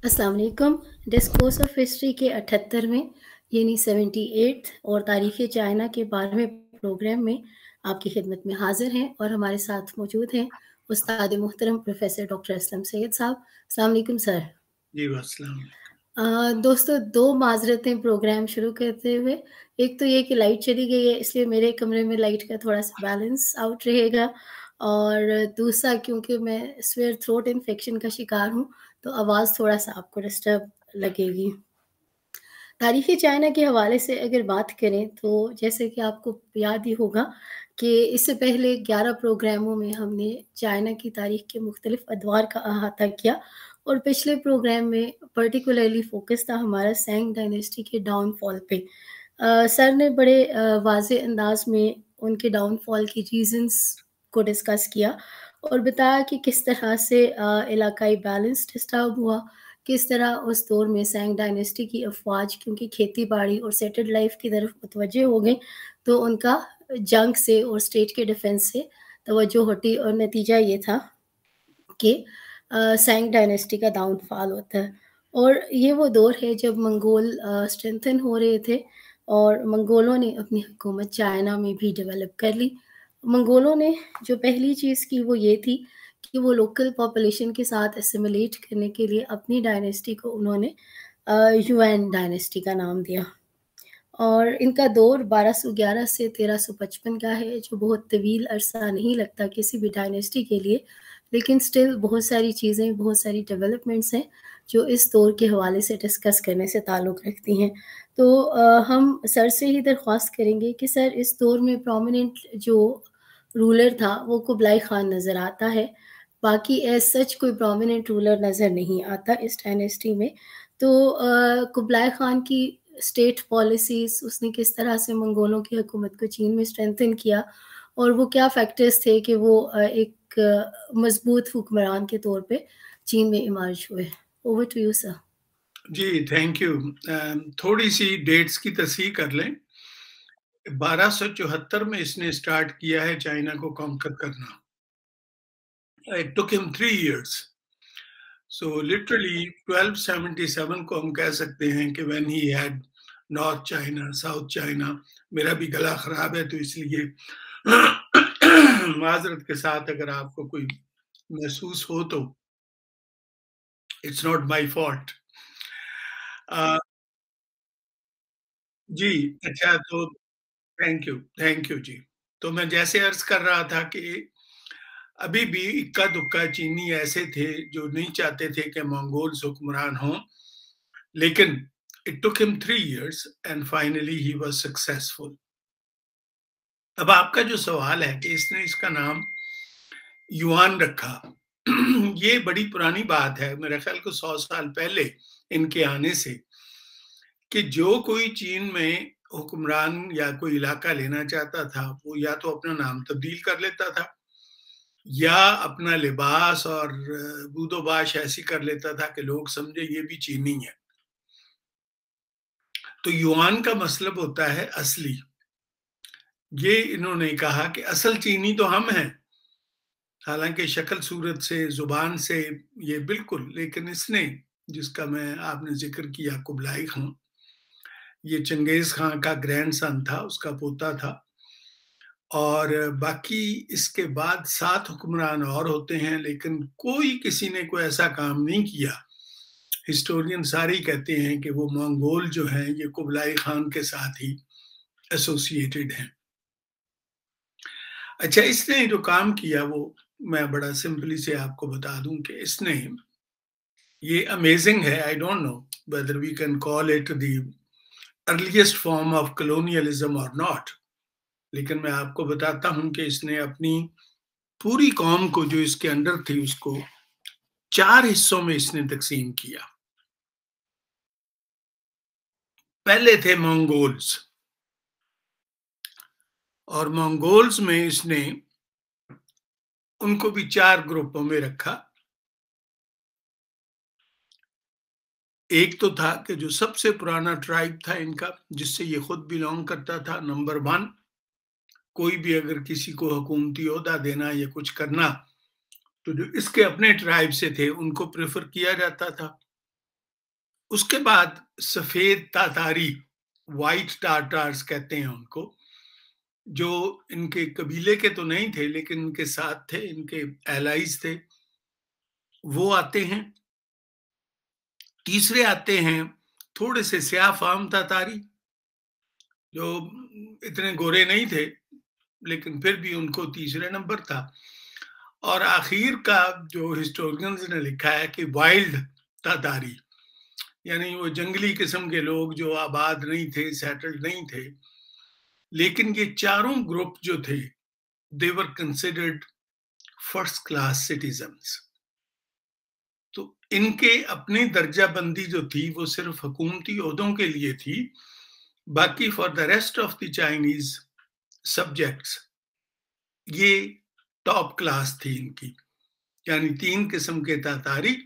अस्सलाम वालेकुम। Discourse of history के 78वें यानी 78th और तारीख़ चाइना के 12वें प्रोग्राम में आपकी खिदमत में हाज़िर हैं और हमारे साथ मौजूद हैं उस्ताद मोहतरम प्रोफ़ेसर डॉक्टर असलम सैयद साहब। अस्सलाम वालेकुम सर। जी अस्सलाम। दोस्तों 2 माज़रतें प्रोग्राम शुरू करते हुए। एक तो ये कि लाइट चली गई है, इसलिए मेरे कमरे में लाइट का थोड़ा-सा बैलेंस आउट रहेगा, और दूसरा क्योंकि मैं स्वेयर थ्रोट इन्फेक्शन का शिकार हूँ, तो आवाज़ थोड़ा-सा आपको डिस्टर्ब लगेगी। तारीख़ चाइना के हवाले से अगर बात करें तो जैसे कि आपको याद ही होगा कि इससे पहले 11 प्रोग्रामों में हमने चाइना की तारीख़ के मुख्तलिफ़ अदवार का अहाता किया, और पिछले प्रोग्राम में पर्टिकुलरली फ़ोकस था हमारा सैंग डायनेस्टी के डाउनफॉल पे। सर ने बड़े वाज़े अंदाज़ में उनके डाउनफॉल की रीज़न्स को डिस्कस किया और बताया कि किस तरह से इलाकाई बैलेंस डिस्टर्ब हुआ, किस तरह उस दौर में सैंग डायनेस्टी की अफ़वाज क्योंकि खेती-बाड़ी और सेटल्ड लाइफ़ की तरफ मुतवज्जे हो गईं, तो उनका जंग से और स्टेट के डिफेंस से तवज्जो हटी, और नतीजा ये था कि सैंग डायनेस्टी का डाउनफॉल होता है। और ये वो दौर है जब मंगोल स्ट्रेंथन हो रहे थे, और मंगोलों ने अपनी हुकूमत चाइना में भी डेवलप कर ली। मंगोलों ने जो पहली चीज़ की वो ये थी कि वो लोकल पॉपुलेशन के साथ एसिमिलेट करने के लिए अपनी डायनेस्टी को उन्होंने युआन डायनेस्टी का नाम दिया। और इनका दौर 1211 से 1355 का है, जो बहुत तवील अरसा नहीं लगता किसी भी डायनेस्टी के लिए, लेकिन स्टिल बहुत सारी चीज़ें, बहुत सारी डेवलपमेंट्स हैं, जो इस दौर के हवाले से डिस्कस करने से ताल्लुक़ रखती हैं। तो हम सर से ही दरख्वास्त करेंगे कि सर, इस दौर में प्रोमिनेंट जो रूलर था, वो कुबलाई ख़ान नज़र आता है। बाकी एज़ सच कोई प्रोमिनेंट रूलर नज़र नहीं आता इस डायनेस्टी में। तो कुबलाई ख़ान की स्टेट पॉलिसीज़, उसने किस तरह से मंगोलों की हुकूमत को चीन में स्ट्रेंथन किया, और वो क्या फैक्टर्स थे कि वो एक मज़बूत हुक्मरान के तौर पे चीन में इमर्ज हुए। Over to you sir. जी थैंक यू। थोड़ी सी डेट्स की तस्हीह कर लें। 1274 में इसने स्टार्ट किया है चाइना को कॉन्कर करना। It took him 3 years. So literally 1277 को हम कह सकते हैं कि when he had north China, south China. मेरा भी गला खराब है तो इसलिए माजरत के साथ अगर आपको कोई महसूस हो तो इट्स नॉट माय फॉल्ट। जी, अच्छा तो थैंक यू जी। तो मैं जैसे अर्ज़ कर रहा था कि अभी भी इक्का-दुक्का चीनी ऐसे थे जो नहीं चाहते थे कि मंगोल्स हुक्मरान हों, लेकिन it took him 3 years and finally he was successful. अब आपका जो सवाल है कि इसने इसका नाम युआन रखा, ये बड़ी पुरानी बात है, मेरे ख़्याल को 100 साल पहले इनके आने से, कि जो कोई चीन में हुक्मरान या कोई इलाका लेना चाहता था, वो या तो अपना नाम तब्दील कर लेता था, या अपना लिबास और बूदोबाश ऐसी कर लेता था कि लोग समझे ये भी चीनी है। तो युआन का मतलब होता है असली। ये इन्होंने कहा कि असल चीनी तो हम हैं, हालांकि शक्ल सूरत से, जुबान से ये बिल्कुल, लेकिन इसने, जिसका मैं आपने जिक्र किया कुबलाई खान, ये चंगेज खान का ग्रैंडसन था, उसका पोता था। और बाकी इसके बाद 7 हुक्मरान और होते हैं, लेकिन कोई किसी ने कोई ऐसा काम नहीं किया। हिस्टोरियन सारे ही कहते हैं कि वो मंगोल जो हैं ये कुबलाई खान के साथ ही एसोसिएटेड हैं। अच्छा, इसने जो काम किया वो मैं बड़ा सिंपली से आपको बता दूं कि इसने, ये अमेजिंग है, I don't know whether we can call it the earliest form of colonialism और नॉट, लेकिन मैं आपको बताता हूं कि इसने अपनी पूरी कौम को जो इसके अंडर थी उसको 4 हिस्सों में इसने तकसीम किया। पहले थे मंगोल्स, और मंगोल्स में इसने उनको भी 4 ग्रुपों में रखा। एक तो था कि जो सबसे पुराना ट्राइब था इनका, जिससे ये खुद बिलोंग करता था, नंबर 1, कोई भी अगर किसी को हुकूमती ओहदा देना या कुछ करना, तो जो इसके अपने ट्राइब से थे उनको प्रेफर किया जाता था। उसके बाद सफेद तातारी, व्हाइट टाटार्स कहते हैं उनको, जो इनके कबीले के तो नहीं थे लेकिन इनके साथ थे, इनके एलाइज थे, वो आते हैं। तीसरे आते हैं थोड़े से स्याह फाम तातारी, जो इतने गोरे नहीं थे लेकिन फिर भी उनको तीसरे नंबर था। और आखिर का जो हिस्टोरियंस ने लिखा है कि वाइल्ड तातारी, यानी वो जंगली किस्म के लोग जो आबाद नहीं थे, सेटल्ड नहीं थे। लेकिन ये चारों ग्रुप जो थे, they were considered first class citizens. तो इनके अपनी दर्जा बंदी जो थी वो सिर्फ हुकूमती ओहदों के लिए थी, बाकी for the rest of the Chinese subjects ये टॉप क्लास थी इनकी। यानी 3 किस्म के तातारी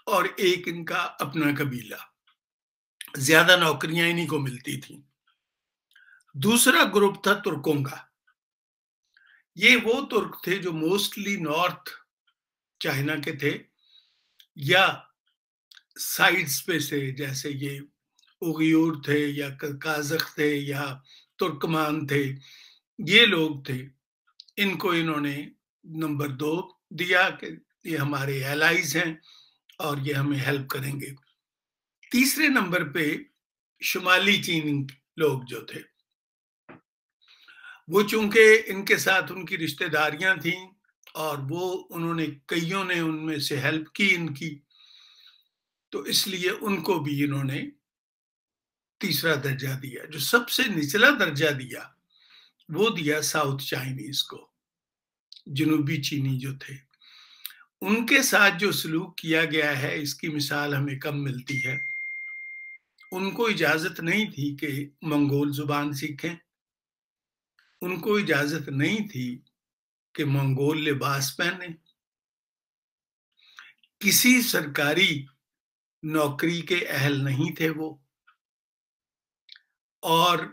और एक इनका अपना कबीला, ज्यादा नौकरियां इन्हीं को मिलती थी। दूसरा ग्रुप था तुर्कों का। ये वो तुर्क थे जो मोस्टली नॉर्थ चाइना के थे या साइड्स पे से, जैसे ये उगयूर थे या काजक थे या तुर्कमान थे, ये लोग थे। इनको इन्होंने नंबर 2 दिया कि ये हमारे एलाइज हैं और ये हमें हेल्प करेंगे। तीसरे नंबर पे शुमाली चीनी लोग जो थे, वो चूंकि इनके साथ उनकी रिश्तेदारियां थीं और वो उन्होंने कईयों ने उनमें से हेल्प की इनकी, तो इसलिए उनको भी इन्होंने तीसरा दर्जा दिया। जो सबसे निचला दर्जा दिया वो दिया साउथ चाइनीज को, जनूबी चीनी जो थे। उनके साथ जो सलूक किया गया है इसकी मिसाल हमें कम मिलती है। उनको इजाजत नहीं थी कि मंगोल जुबान सीखें, उनको इजाजत नहीं थी कि मंगोल लिबास पहने, किसी सरकारी नौकरी के अहल नहीं थे वो, और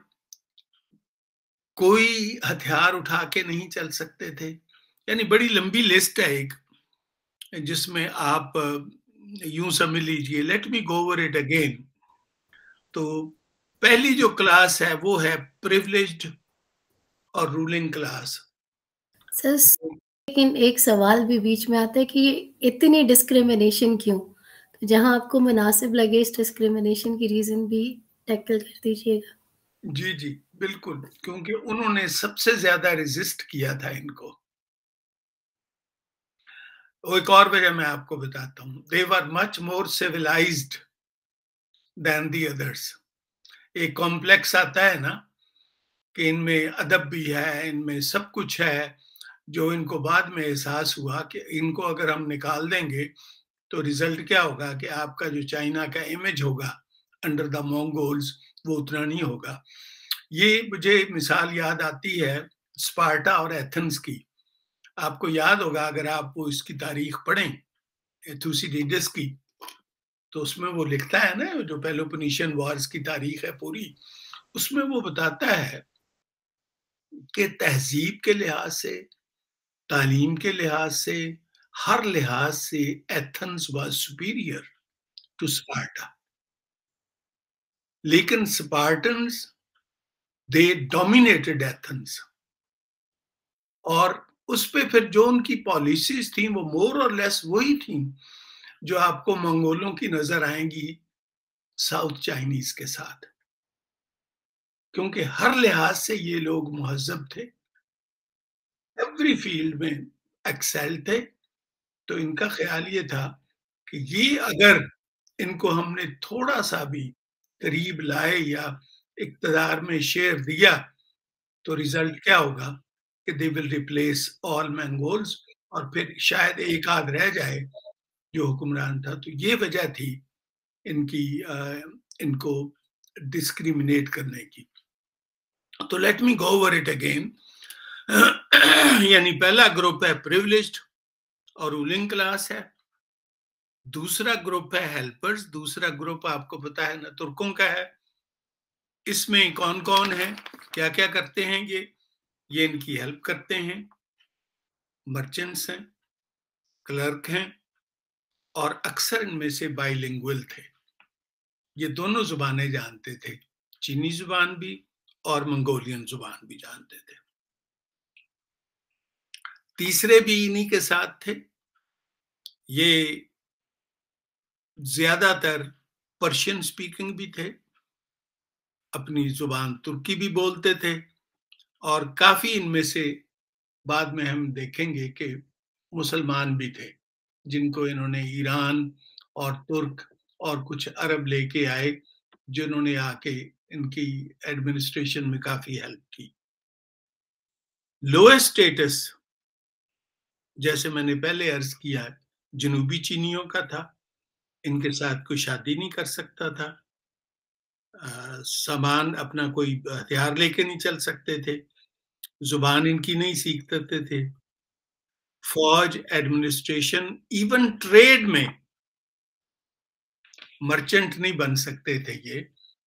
कोई हथियार उठा के नहीं चल सकते थे। यानी बड़ी लंबी लिस्ट है एक, जिसमें आप यूं समझ लीजिए, let me go over it again. तो पहली जो क्लास है वो है प्रिविलेज्ड और रूलिंग क्लास। सर, लेकिन एक सवाल भी बीच में आता है कि ये इतनी डिस्क्रिमिनेशन क्यों? तो जहाँ आपको मुनासिब लगे इस डिस्क्रिमिनेशन की रीज़न भी टैकल कर दीजिएगा। जी, जी, बिल्कुल, क्योंकि उन्होंने सबसे ज़्यादा रेज़िस्ट किया था इनको। एक और वजह मैं आपको बताता हूँ, they were much more civilized than the others. एक कॉम्प्लेक्स आता है ना कि इनमें अदब भी है, इनमें सब कुछ है, जो इनको बाद में एहसास हुआ कि इनको अगर हम निकाल देंगे तो रिजल्ट क्या होगा कि आपका जो चाइना का इमेज होगा अंडर द मंगोल्स वो उतना नहीं होगा। ये मुझे मिसाल याद आती है स्पार्टा और एथेंस की। आपको याद होगा अगर आप वो इसकी तारीख पढ़ें, थुसिडिडस की, तो उसमें वो लिखता है ना, जो पेलोपोनेशियन वॉर्स की तारीख है पूरी, उसमें वो बताता है कि तहजीब के लिहाज से, तालीम के लिहाज से, हर लिहाज से Athens was superior to Sparta. लेकिन स्पार्टन्स दे डोमिनेटेड एथेंस, और उस पे फिर जो उनकी पॉलिसीज थी वो मोर और लेस वही थी जो आपको मंगोलों की नजर आएंगी साउथ चाइनीज के साथ, क्योंकि हर लिहाज से ये लोग मुहज्जब थे, एवरी फील्ड में एक्सेल थे। तो इनका ख्याल ये था कि ये अगर इनको हमने थोड़ा सा भी करीब लाए या इक़्तिदार में शेयर दिया तो रिजल्ट क्या होगा कि they will replace all Mongols, और फिर शायद एक आध रह जाए जो हुक्मरान था। तो ये वजह थी इनकी इनको डिस्क्रिमिनेट करने की। तो let me go over it again. यानी पहला ग्रुप है प्रिविलेज्ड और रूलिंग क्लास है। दूसरा ग्रुप है हेल्पर्स। दूसरा ग्रुप आपको पता है ना तुर्कों का है। इसमें कौन कौन है, क्या क्या करते हैं ये इनकी हेल्प करते हैं, मर्चेंट्स हैं, क्लर्क हैं, और अक्सर इनमें से बाइलिंगुअल थे। ये दोनों ज़ुबानें जानते थे, चीनी ज़ुबान भी और मंगोलियन ज़ुबान भी जानते थे। तीसरे भी इन्हीं के साथ थे। ये ज़्यादातर पर्शियन स्पीकिंग भी थे, अपनी ज़ुबान तुर्की भी बोलते थे और काफ़ी इनमें से बाद में हम देखेंगे कि मुसलमान भी थे, जिनको इन्होंने ईरान और तुर्क और कुछ अरब लेके आए, जिन्होंने आके इनकी एडमिनिस्ट्रेशन में काफ़ी हेल्प की। लोएस्ट स्टेटस, जैसे मैंने पहले अर्ज़ किया, जनूबी चीनियों का था, इनके साथ कोई शादी नहीं कर सकता था। सामान अपना कोई हथियार लेके नहीं चल सकते थे, ज़ुबान इनकी नहीं सीख सकते थे। फ़ौज, एडमिनिस्ट्रेशन, इवन ट्रेड में मर्चेंट नहीं बन सकते थे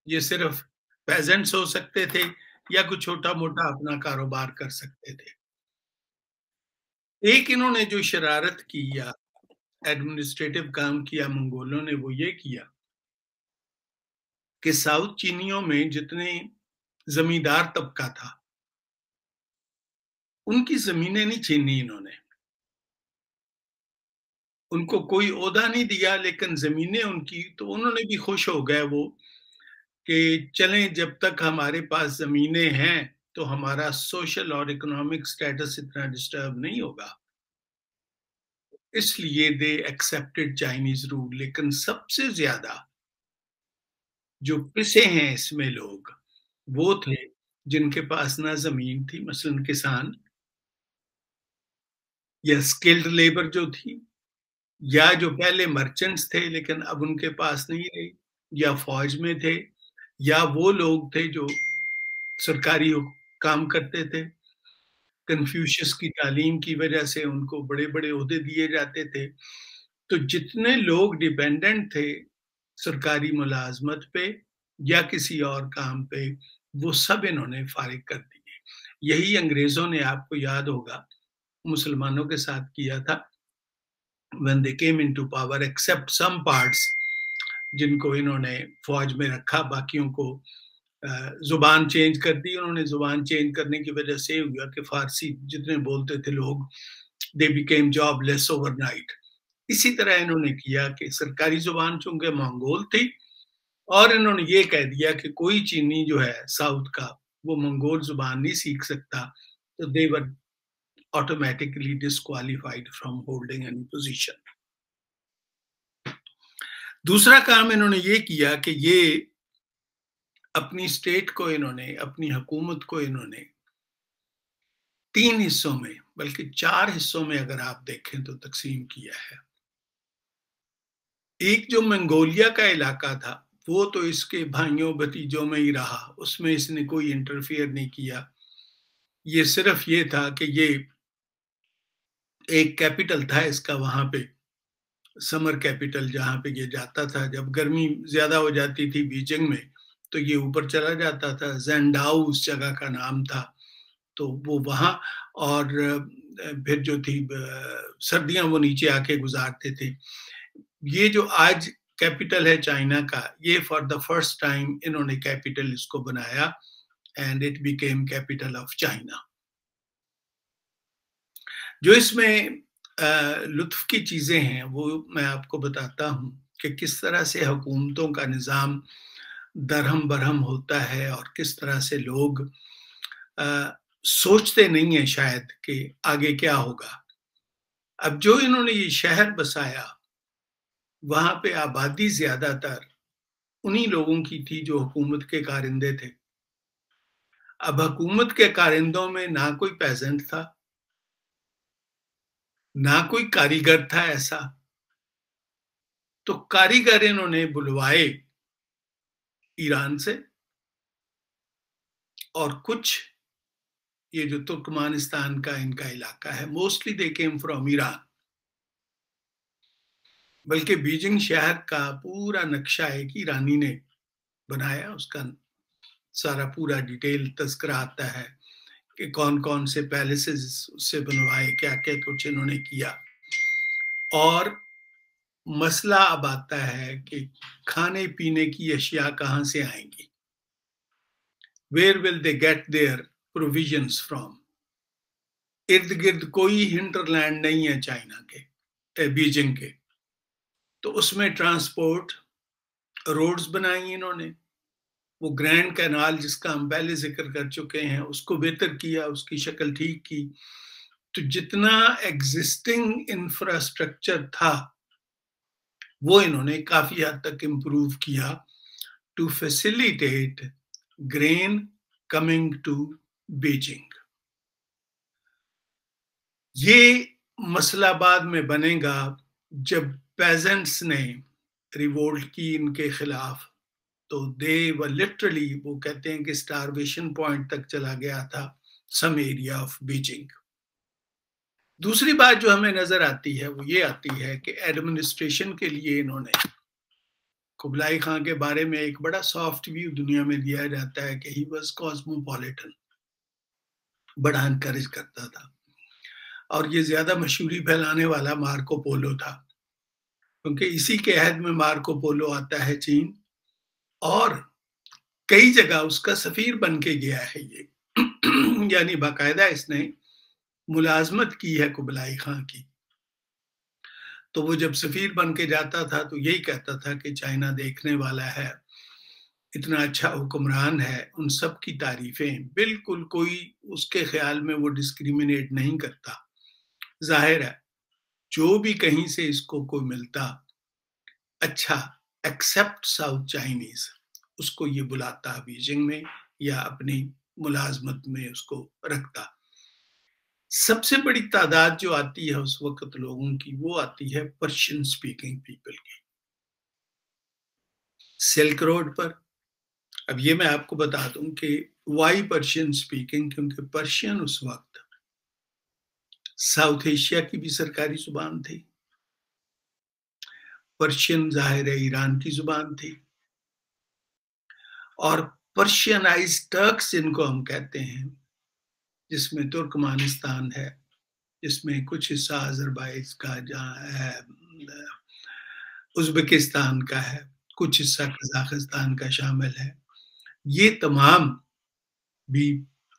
ये सिर्फ़ पेज़ेंट्स हो सकते थे या कुछ छोटा-मोटा अपना कारोबार कर सकते थे। एक इन्होंने जो शरारत की या एडमिनिस्ट्रेटिव काम किया मंगोलों ने, वो ये किया कि साउथ चीनियों में जितने ज़मींदार तबका था, उनकी ज़मीनें नहीं छीनी इन्होंने। उनको कोई ओहदा नहीं दिया, लेकिन ज़मीनें उनकी, तो उन्होंने भी खुश हो गए वो कि चलें, जब तक हमारे पास ज़मीनें हैं, तो हमारा सोशल और इकोनॉमिक स्टेटस इतना डिस्टर्ब नहीं होगा। इसलिए दे एक्सेप्टेड चाइनीज़ रूल। लेकिन सबसे ज़्यादा जो पिसे हैं इसमें लोग, वो थे जिनके पास ना ज़मीन थी, मसलन किसान, या स्किल्ड लेबर जो थी, या जो पहले मर्चेंट्स थे लेकिन अब उनके पास नहीं रही, या फ़ौज में थे, या वो लोग थे जो सरकारी काम करते थे। कन्फ्यूशियस की तालीम की वजह से उनको बड़े-बड़े ओहदे दिए जाते थे। तो जितने लोग डिपेंडेंट थे सरकारी मुलाज़मत पे या किसी और काम पे, वो सब इन्होंने फ़ारिग कर दिए। यही अंग्रेज़ों ने, आपको याद होगा, मुसलमानों के साथ किया था। When they came into power, except some parts, जिनको इन्होंने फ़ौज में रखा, बाकियों को ज़ुबान चेंज कर दी उन्होंने। ज़ुबान चेंज करने की वजह से ये हुआ कि फ़ारसी जितने बोलते थे लोग, दे बिकेम जॉबलेस ओवरनाइट। इसी तरह इन्होंने किया कि सरकारी ज़ुबान चूँकि मंगोल थी, और इन्होंने ये कह दिया कि कोई चीनी जो है साउथ का, वो मंगोल ज़ुबान नहीं सीख सकता, तो they were automatically disqualified from holding any position. दूसरा काम इन्होंने ये किया कि ये अपनी स्टेट को, इन्होंने अपनी हुकूमत को इन्होंने 3 हिस्सों में, बल्कि 4 हिस्सों में अगर आप देखें तो तक़सीम किया है। एक जो मंगोलिया का इलाका था, वो तो इसके भाइयों-भतीजों में ही रहा, उसमें इसने कोई इंटरफियर नहीं किया। ये सिर्फ़ ये था कि ये एक कैपिटल था इसका वहाँ पे, समर कैपिटल, जहाँ पे ये जाता था। जब गर्मी ज़्यादा हो जाती थी बीजिंग में, तो ये ऊपर चला जाता था। ज़ेंडाओ उस जगह का नाम था। तो वो वहाँ, और फिर जो थी सर्दियाँ वो नीचे आके गुज़ारते थे। ये जो आज कैपिटल है चाइना का, ये फॉर द फर्स्ट टाइम इन्होंने कैपिटल इसको बनाया, and it became capital of China. जो इसमें लुत्फ़ की चीज़ें हैं, वो मैं आपको बताता हूँ कि किस तरह से हुकूमतों का निज़ाम दरहम-बरहम होता है, और किस तरह से लोग सोचते नहीं हैं शायद कि आगे क्या होगा। अब जो इन्होंने ये शहर बसाया, वहाँ पे आबादी ज़्यादातर उन्हीं लोगों की थी जो हुकूमत के कारिंदे थे। अब हुकूमत के कारिंदों में ना कोई पेज़ेंट था, ना कोई कारीगर था ऐसा। तो कारीगर इन्होंने बुलवाए ईरान से, और कुछ ये जो तुर्कमानिस्तान का इनका इलाका है, mostly they came from Iran. बल्कि बीजिंग शहर का पूरा नक्शा एक ईरानी ने बनाया, उसका सारा पूरा डिटेल तज़किरा आता है कि कौन-कौन से पैलेसेस उससे बनवाए, क्या-क्या कुछ इन्होंने किया। और मसला अब आता है कि खाने पीने की अशिया कहाँ से आएंगी? Where will they get their provisions from? इर्द गिर्द कोई हिंटरलैंड नहीं है चाइना के, बीजिंग के, तो उसमें ट्रांसपोर्ट रोड्स बनाई इन्होंने, वो ग्रैंड कैनाल जिसका हम पहले जिक्र कर चुके हैं उसको बेहतर किया, उसकी शक्ल ठीक की। तो जितना एग्जिस्टिंग इंफ्रास्ट्रक्चर था वो इन्होंने काफी हद तक इम्प्रूव किया to facilitate grain coming to Beijing. ये मसला बाद में बनेगा जब पेजेंट्स ने रिवोल्ट की इनके खिलाफ, तो दे वर लिटरली, वो कहते हैं कि स्टारवेशन पॉइंट तक चला गया था सम एरिया ऑफ बीजिंग। दूसरी बात जो हमें नजर आती है वो ये आती है कि एडमिनिस्ट्रेशन के लिए इन्होंने, कुबलाई खां के बारे में एक बड़ा सॉफ्ट व्यू दुनिया में दिया जाता है कि ही वाज कॉस्मोपॉलिटन, बड़ा एनकरेज करता था, और ये ज्यादा मशहूरी फैलाने वाला मार्को पोलो था, क्योंकि इसी के अहद में मार्को पोलो आता है चीन, और कई जगह उसका सफीर बन के गया है ये यानी बाकायदा इसने मुलाजमत की है कुबलाई खां की। तो वो जब सफीर बन के जाता था तो यही कहता था कि चाइना देखने वाला है, इतना अच्छा हुक्मरान है, उन सब की तारीफें, बिल्कुल कोई उसके ख्याल में वो डिस्क्रिमिनेट नहीं करता। जाहिर है जो भी कहीं से इसको कोई मिलता अच्छा एक्सेप्ट साउथ चाइनीज, उसको ये बुलाता बीजिंग में या अपनी मुलाजमत में उसको रखता। सबसे बड़ी तादाद जो आती है उस वक्त लोगों की, वो आती है पर्शियन स्पीकिंग पीपल की, सिल्क रोड पर। अब ये मैं आपको बता दूं कि वाई पर्शियन स्पीकिंग, क्योंकि पर्शियन उस वक्त साउथ एशिया की भी सरकारी जुबान थी, पर्शियन जाहिर है ईरान की जुबान थी, और पर्शियनाइज टर्क्स जिनको हम कहते हैं, जिसमें तुर्कमानिस्तान है, जिसमें कुछ हिस्सा अजरबैजान का जहाँ है, उज्बेकिस्तान का है, कुछ हिस्सा कजाकिस्तान का शामिल है, ये तमाम भी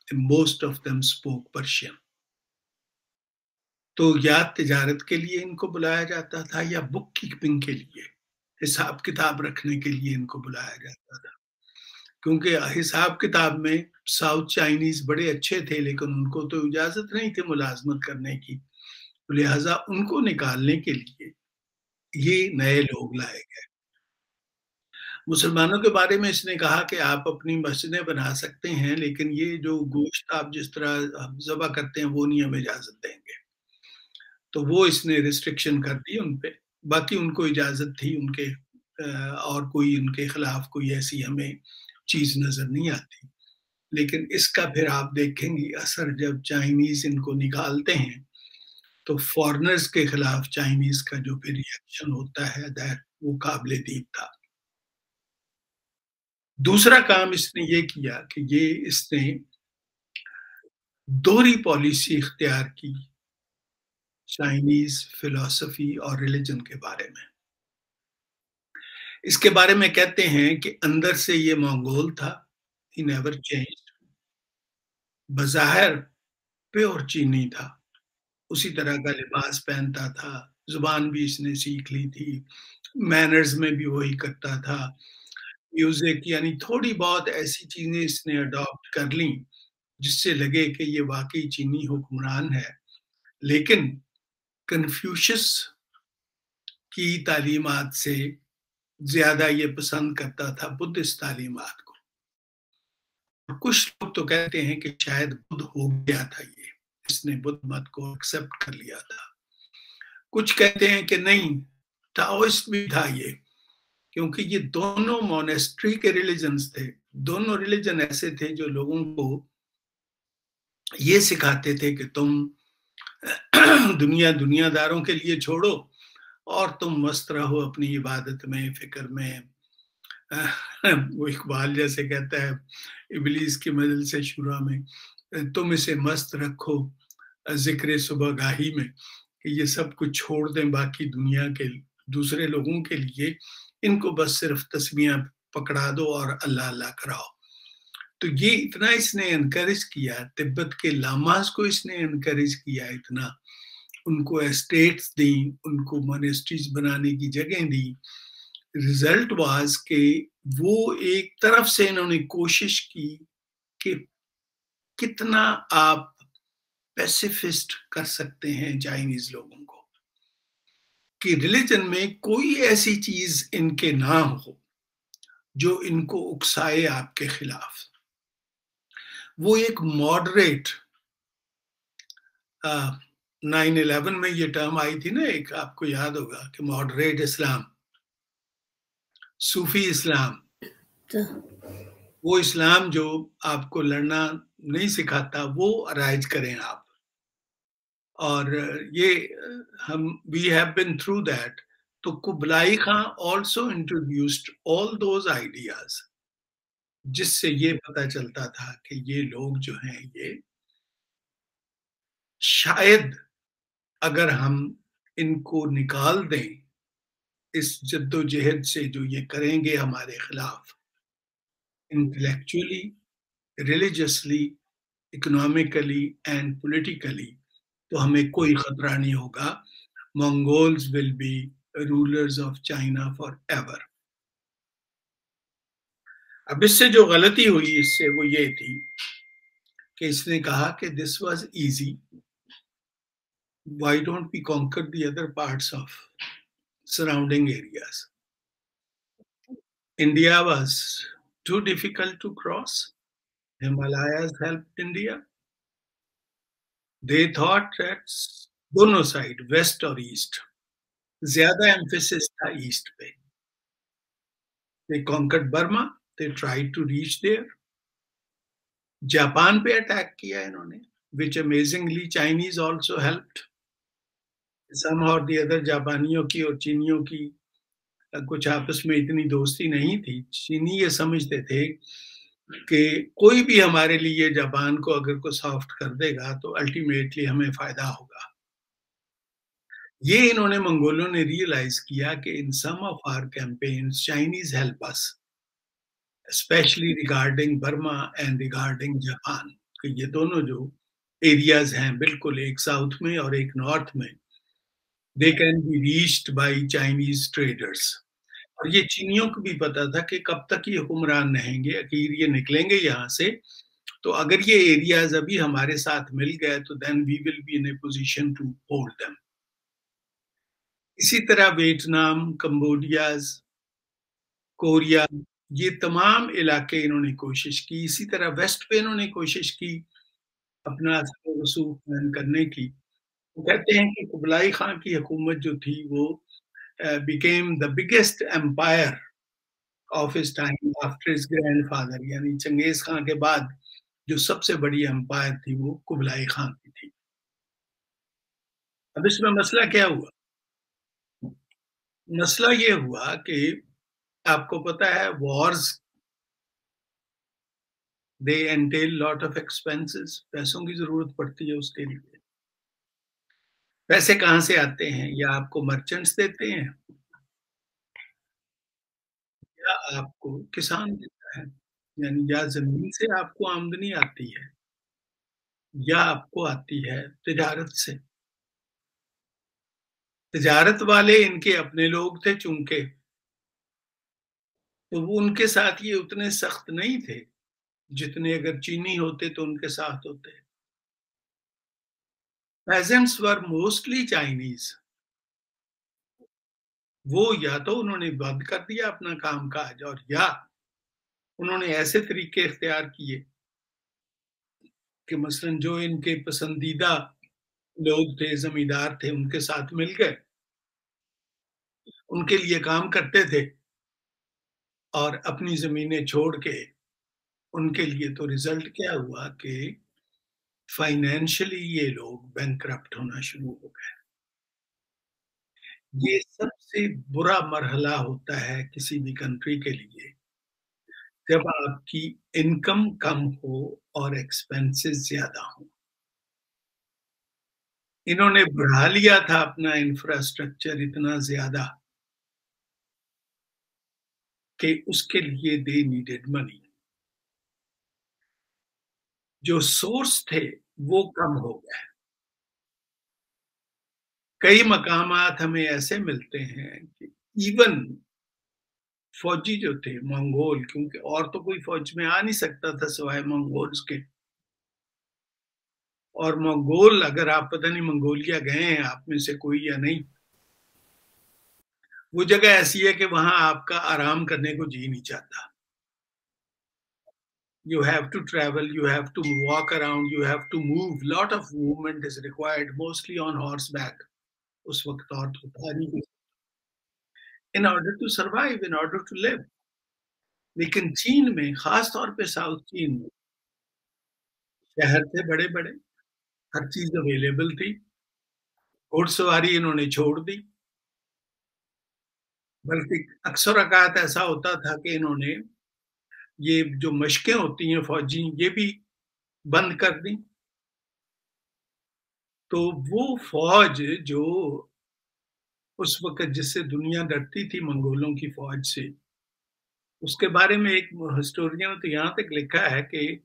most of them spoke Persian. तो या तिजारत के लिए इनको बुलाया जाता था या बुक कीपिंग के लिए, हिसाब किताब रखने के लिए इनको बुलाया जाता था, क्योंकि हिसाब किताब में साउथ चाइनीज बड़े अच्छे थे, लेकिन उनको तो इजाजत नहीं थी मुलाजमत करने की, तो लिहाजा उनको निकालने के लिए ये नए लोग लाए गए। मुसलमानों के बारे में इसने कहा कि आप अपनी मस्जिदें बना सकते हैं, लेकिन ये जो गोश्त आप जिस तरह ज़बह करते हैं वो नहीं हमें इजाज़त देंगे। तो वो इसने रिस्ट्रिक्शन कर दी उन पे, बाकी उनको इजाज़त थी उनके, और कोई उनके खिलाफ कोई ऐसी हमें चीज़ नज़र नहीं आती। लेकिन इसका फिर आप देखेंगे असर जब चाइनीज़ इनको निकालते हैं, तो फ़ॉरेनर्स के खिलाफ चाइनीज़ का जो फिर रिएक्शन होता है दैट वो काबिल-ए-दीद था। दूसरा काम इसने ये किया कि ये इसने दोहरी पॉलिसी इख्तियार की चाइनीज फिलॉसफी और रिलीजन के बारे में। इसके बारे में कहते हैं कि अंदर से ये मंगोल था, ही नेवर चेंज्ड, बज़ाहिर प्योर चीनी था, उसी तरह का लिबास पहनता था, ज़ुबान भी इसने सीख ली थी, मैनर्स में भी वही करता था, म्यूज़िक यानी थोड़ी बहुत ऐसी चीज़ें इसने अडॉप्ट कर लीं जिससे लगे कि ये वाक़ई चीनी हुक्मरान है। लेकिन कन्फ्यूशियस की तालीमात से ज़्यादा ये पसंद करता था बुद्धिस्ट तालीमात को। और कुछ लोग तो कहते हैं कि शायद बुद्ध हो गया था ये, इसने बुद्ध मत को एक्सेप्ट कर लिया था। कुछ कहते हैं कि नहीं, टाओइस्ट भी था ये, क्योंकि ये दोनों मोनेस्ट्री के रिलीजन्स थे। दोनों रिलीजन ऐसे थे जो लोगों को ये सिखाते थे कि तुम दुनियादारों के लिए छोड़ो और तुम मस्त रहो अपनी इबादत में, फिक्र में। वो इकबाल जैसे कहता है इबलीस की मजल से शुरा में, तुम इसे मस्त रखो जिक्र सुबहगाही में, कि ये सब कुछ छोड़ दें बाकी दुनिया के दूसरे लोगों के लिए, इनको बस सिर्फ तस्बीहां पकड़ा दो और अल्लाह अल्लाह कराओ। तो ये इतना इसने एनकरेज किया, तिब्बत के लामास को इसने एनकरेज किया इतना, उनको एस्टेट्स दी, उनको मोनेस्ट्रीज बनाने की जगह दी। रिजल्ट वाज के वो एक तरफ से इन्होंने कोशिश की कि कितना आप पैसिफिस्ट कर सकते हैं चाइनीज लोगों को, कि रिलीजन में कोई ऐसी चीज इनके ना हो जो इनको उकसाए आपके खिलाफ। वो एक मॉडरेट 9/11 में ये टर्म आई थी ना, एक आपको याद होगा कि मॉडरेट इस्लाम, सूफी इस्लाम, वो इस्लाम जो आपको लड़ना नहीं सिखाता, वो राइज करें आप। और ये हम we have been through that. तो Kublai Khan also introduced all those ideas, जिससे ये पता चलता था कि ये लोग जो हैं, ये शायद अगर हम इनको निकाल दें इस जद्दोजहद से जो ये करेंगे हमारे खिलाफ, intellectually, religiously, economically and politically, तो हमें कोई खतरा नहीं होगा। Mongols will be rulers of China for ever. अब इससे जो गलती हुई इससे वो ये थी कि इसने कहा कि this was easy, why don't we conquer the other parts of surrounding areas. India was too difficult to cross. Himalayas helped India. They thought that दोनों साइड, वेस्ट और ईस्ट, ज्यादा एम्फेसिस था ईस्ट पे। They conquered Burma, they tried to reach there. Japan पे attack किया इन्होंने, which amazingly Chinese also helped. Somehow or the other जापानियों की और चीनियों की कुछ आपस में इतनी दोस्ती नहीं थी। चीनी ये समझते थे कि कोई भी हमारे लिए जापान को अगर को सॉफ्ट कर देगा तो अल्टीमेटली हमें फायदा होगा। ये इन्होंने मंगोलों ने रियलाइज किया कि in some of our campaigns Chinese help us, specially regarding Burma and regarding Japan, कि ये दोनों जो एरियाज हैं बिल्कुल, एक साउथ में और एक नॉर्थ में, they can be reached by Chinese traders. और ये चीनियों को भी पता था कि कब तक ये हुक्मरान रहेंगे, आखिर ये निकलेंगे यहाँ से, तो अगर ये एरियाज अभी हमारे साथ मिल गए तो then we will be in a position to hold them. इसी तरह वियतनाम, कंबोडियाज, कोरिया, ये तमाम इलाके इन्होंने कोशिश की। इसी तरह वेस्ट पे इन्होंने कोशिश की अपना रसूख करने की। वो कहते हैं कि कुबलाई खां की हुकूमत जो थी वो became the biggest empire of his time after his grandfather, यानी चंगेज खां के बाद जो सबसे बड़ी एम्पायर थी वो कुबलाई खां की थी। अब इसमें मसला क्या हुआ? मसला ये हुआ कि आपको पता है Wars they entail lot of expenses, पैसों की जरूरत पड़ती है उसके लिए। पैसे कहाँ से आते हैं? या आपको मर्चेंट्स देते हैं या आपको किसान देता है, यानी या जमीन से आपको आमदनी आती है या आपको आती है तिजारत से। तिजारत वाले इनके अपने लोग थे चूंकि, तो वो उनके साथ ये उतने सख्त नहीं थे जितने अगर चीनी होते तो उनके साथ होते। Pageants were mostly Chinese. वो या तो उन्होंने बंद कर दिया अपना काम काज, और या उन्होंने ऐसे तरीके इख्तियार किए कि मसलन जो इनके पसंदीदा लोग थे, जमींदार थे, उनके साथ मिल गए, उनके लिए काम करते थे और अपनी जमीनें छोड़ के उनके लिए। तो रिजल्ट क्या हुआ कि फाइनेंशियली ये लोग बैंकरप्ट होना शुरू हो गए। ये सबसे बुरा मरहला होता है किसी भी कंट्री के लिए, जब आपकी इनकम कम हो और एक्सपेंसेस ज्यादा हो। इन्होंने बढ़ा लिया था अपना इंफ्रास्ट्रक्चर इतना ज्यादा कि उसके लिए दे नीडेड मनी। जो सोर्स थे, वो कम हो गए। कई मकामात हमें ऐसे मिलते हैं कि इवन फौजी जो थे मंगोल, क्योंकि और तो कोई फौज में आ नहीं सकता था सिवाय मंगोल्स के। और मंगोल, अगर आप पता नहीं मंगोलिया गए हैं आप में से कोई या नहीं, वो जगह ऐसी है कि वहां आपका आराम करने को जी नहीं चाहता। You have to travel, you have to walk around, you have to move. Lot of movement is required, mostly on horseback. उस वक्त और तो था नहीं कुछ। In order to survive, in order to live. लेकिन चीन में, खास तौर पे साउथ चीन में, शहर थे बड़े-बड़े, हर चीज़ अवेलेबल थी, घुड़सवारी इन्होंने छोड़ दी, बल्कि अक्सर औकात ऐसा होता था कि इन्होंने ये जो मशकें होती हैं फौजी, ये भी बंद कर दी। तो वो फ़ौज जो उस वक़्त जिससे दुनिया डरती थी मंगोलों की फ़ौज से, उसके बारे में एक हिस्टोरियन ने तो यहाँ तक लिखा है कि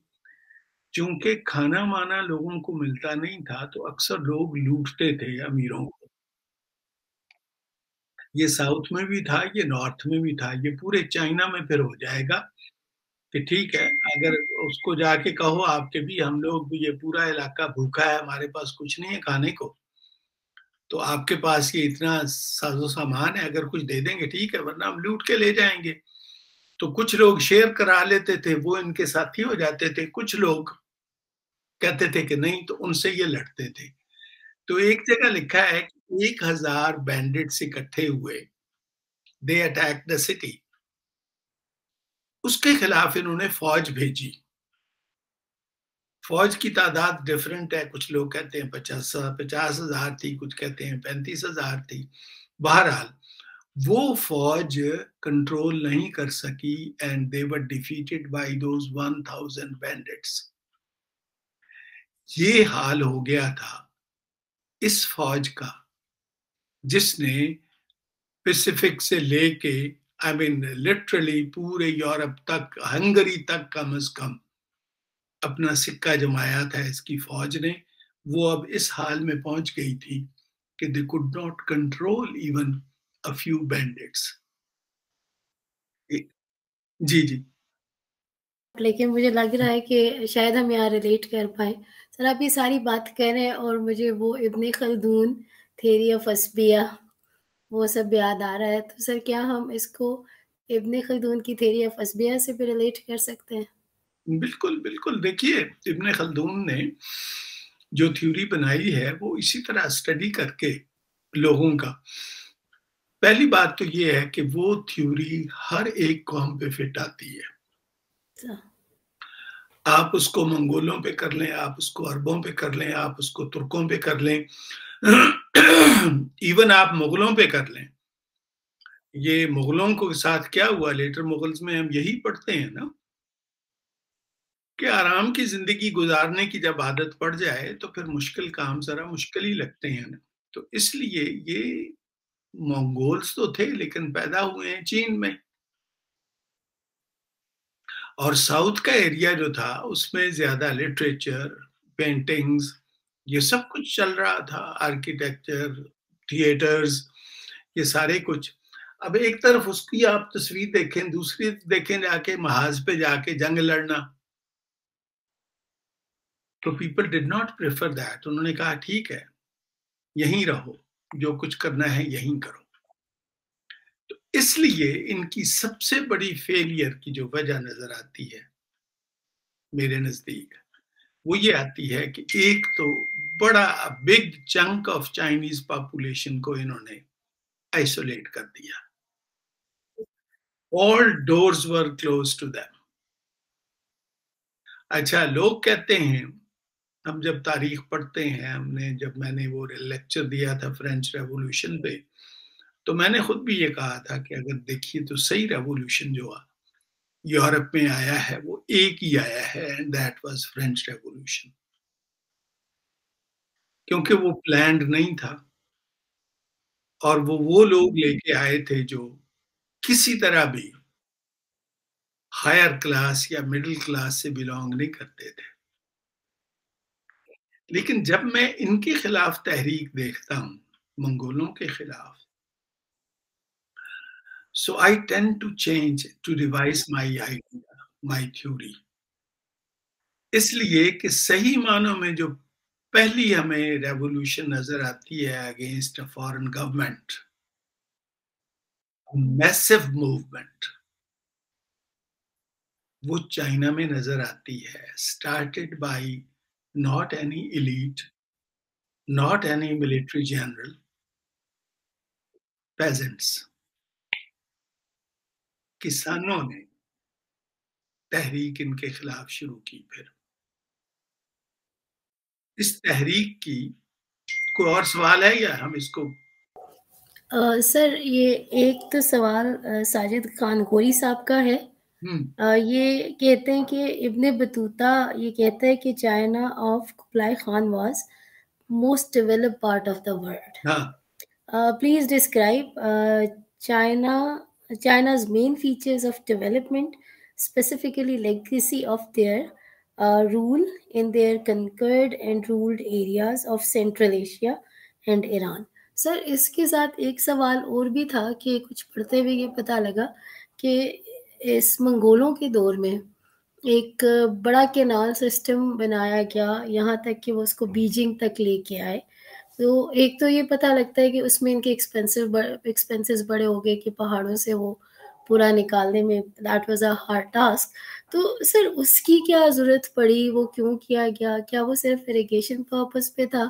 चूँकि खाना-वाना लोगों को मिलता नहीं था, तो अक्सर लोग लूटते थे अमीरों को। ये साउथ में भी था, ये नॉर्थ में भी था, ये पूरे चाइना में फिर हो जाएगा कि ठीक है, अगर उसको जाके कहो आपके भी हम लोग भी ये पूरा इलाका भूखा है, हमारे पास कुछ नहीं है खाने को, तो आपके पास ये इतना साज़ो-सामान है, अगर कुछ दे देंगे ठीक है, वरना हम लूट के ले जाएँगे। तो कुछ लोग शेयर करा लेते थे, वो इनके साथी हो जाते थे, कुछ लोग कहते थे कि नहीं, तो उनसे ये लड़ते थे। तो एक जगह लिखा है कि 1000 बैंडिट्स इकट्ठे हुए, दे अटैक्ड द सिटी। उसके खिलाफ इन्होंने फौज भेजी। फौज की तादाद डिफरेंट है, कुछ लोग कहते हैं 50,000 थी, कुछ कहते हैं 35,000 थी। बहरहाल, वो फौज कंट्रोल नहीं कर सकी and they were defeated by those 1000 bandits. ये हाल हो गया था इस फौज का, जिसने पैसिफिक से लेके आई मीन लिटरली पूरे यूरोप तक, हंगरी तक कम से कम अपना सिक्का जमाया था इसकी फौज ने। वो अब इस हाल में पहुंच गई थी कि they could not control even a few bandits. जी जी। लेकिन मुझे लग रहा है कि शायद हम यहाँ रिलेट कर पाएँ। सर आप ये सारी बात कह रहे हैं और मुझे वो इब्न खल्दून, थ्योरी ऑफ असबिया, वो सब याद आ रहा है। तो सर क्या हम इसको इब्न खल्दून की थ्योरी ऑफ असबिया से भी रिलेट कर सकते हैं? बिल्कुल, बिल्कुल। देखिए, इब्न खल्दून ने जो थ्योरी बनाई है, वो इसी तरह स्टडी करके लोगों का। पहली बात तो ये है कि वो थ्योरी हर एक कौम पे फिट आती है। अच्छा, आप उसको मंगोलों पे कर लें, आप उसको अरबों पे कर लें, आप उसको तुर्कों पे कर लें, इवन आप मुगलों पे कर लें। ये मुगलों के साथ क्या हुआ, लेटर मुगल्स में हम यही पढ़ते हैं ना, कि आराम की ज़िंदगी गुज़ारने की जब आदत पड़ जाए, तो फिर मुश्किल काम ज़रा मुश्किल ही लगते हैं ना। तो इसलिए ये मंगोल्स तो थे, लेकिन पैदा हुए हैं चीन में। और साउथ का एरिया जो था, उसमें ज़्यादा लिटरेचर, पेंटिंग्स, ये सब कुछ चल रहा था, आर्किटेक्चर, थिएटर्स, ये सारे कुछ। अब एक तरफ उसकी आप तस्वीर देखें, दूसरी देखें जाके महाज़ पे जाके जंग लड़ना। तो people did not prefer that. उन्होंने कहा ठीक है, यहीं रहो, जो कुछ करना है यहीं करो। तो इसलिए इनकी सबसे बड़ी फेलियर की जो वजह नज़र आती है, मेरे नज़दीक, वो ये आती है कि एक तो बड़ा big chunk of Chinese population को इन्होंने आइसोलेट कर दिया। All doors were closed to them. अच्छा, लोग कहते हैं, हम जब तारीख पढ़ते हैं, जब मैंने वो लेक्चर दिया था फ्रेंच रेवोल्यूशन पे, तो मैंने खुद भी ये कहा था कि अगर देखिए तो सही रेवोल्यूशन जो यूरोप में आया है, वो एक ही आया है, and that was French revolution. क्योंकि वो प्लान्ड नहीं था, और वो लोग लेके आए थे जो किसी तरह भी हायर क्लास या मिडल क्लास से बिलॉन्ग नहीं करते थे। लेकिन जब मैं इनके खिलाफ तहरीक देखता हूँ, मंगोलों के खिलाफ, so I tend to change, to revise my idea, my theory. इसलिए कि सही मानों में जो पहली हमें रेवोल्यूशन नज़र आती है against a foreign government, massive movement, वो चाइना में नज़र आती है, started by not any elite, not any military general, pageants, किसानों ने तहरीक इनके खिलाफ शुरू की फिर। इस तहरीक की कोई और सवाल है या हम इसको सर ये एक तो सवाल साजिद खान गोरी साहब का है। हुँ, ये कहते हैं कि इब्न बतूता ये कहता है कि China of Kublai Khan was most developed part of the world. हाँ, Please describe China China's main features of development, specifically legacy of their rule in their conquered and ruled areas of Central Asia and Iran. Sir इसके साथ एक सवाल और भी था कि कुछ पढ़ते हुए ये पता लगा कि इस मंगोलों के दौर में एक बड़ा कैनाल सिस्टम बनाया गया, यहाँ तक कि वो उसको बीजिंग तक लेके आए। तो एक तो ये पता लगता है कि उसमें इनके एक्सपेंसेस बड़े हो गए कि पहाड़ों से वो पूरा निकालने में that was a hard task. तो सर उसकी क्या ज़रूरत पड़ी? वो क्यों किया गया? क्या वो सिर्फ़ इरिगेशन पर्पज़ पे था?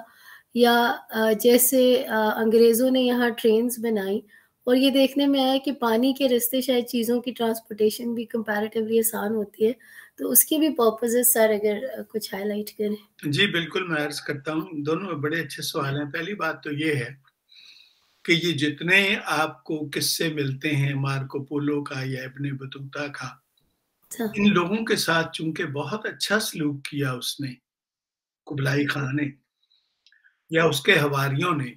या जैसे अंग्रेज़ों ने यहाँ ट्रेन्स बनाई और ये देखने में आया कि पानी के रास्ते शायद चीज़ों की ट्रांसपोर्टेशन भी कंपैरेटिवली आसान होती है। तो उसके भी पर्पसेस सर अगर कुछ हाइलाइट करें? जी बिल्कुल मैं अर्ज़ करता हूँ, दोनों बड़े अच्छे सवाल हैं। पहली बात तो ये है कि ये जितने आपको किस्से मिलते हैं मार्को पोलो का या इब्न बतूता का, अच्छा। इन लोगों के साथ चूँकि बहुत अच्छा सलूक किया उसने, कुबलाई खां ने या उसके हवारियों ने,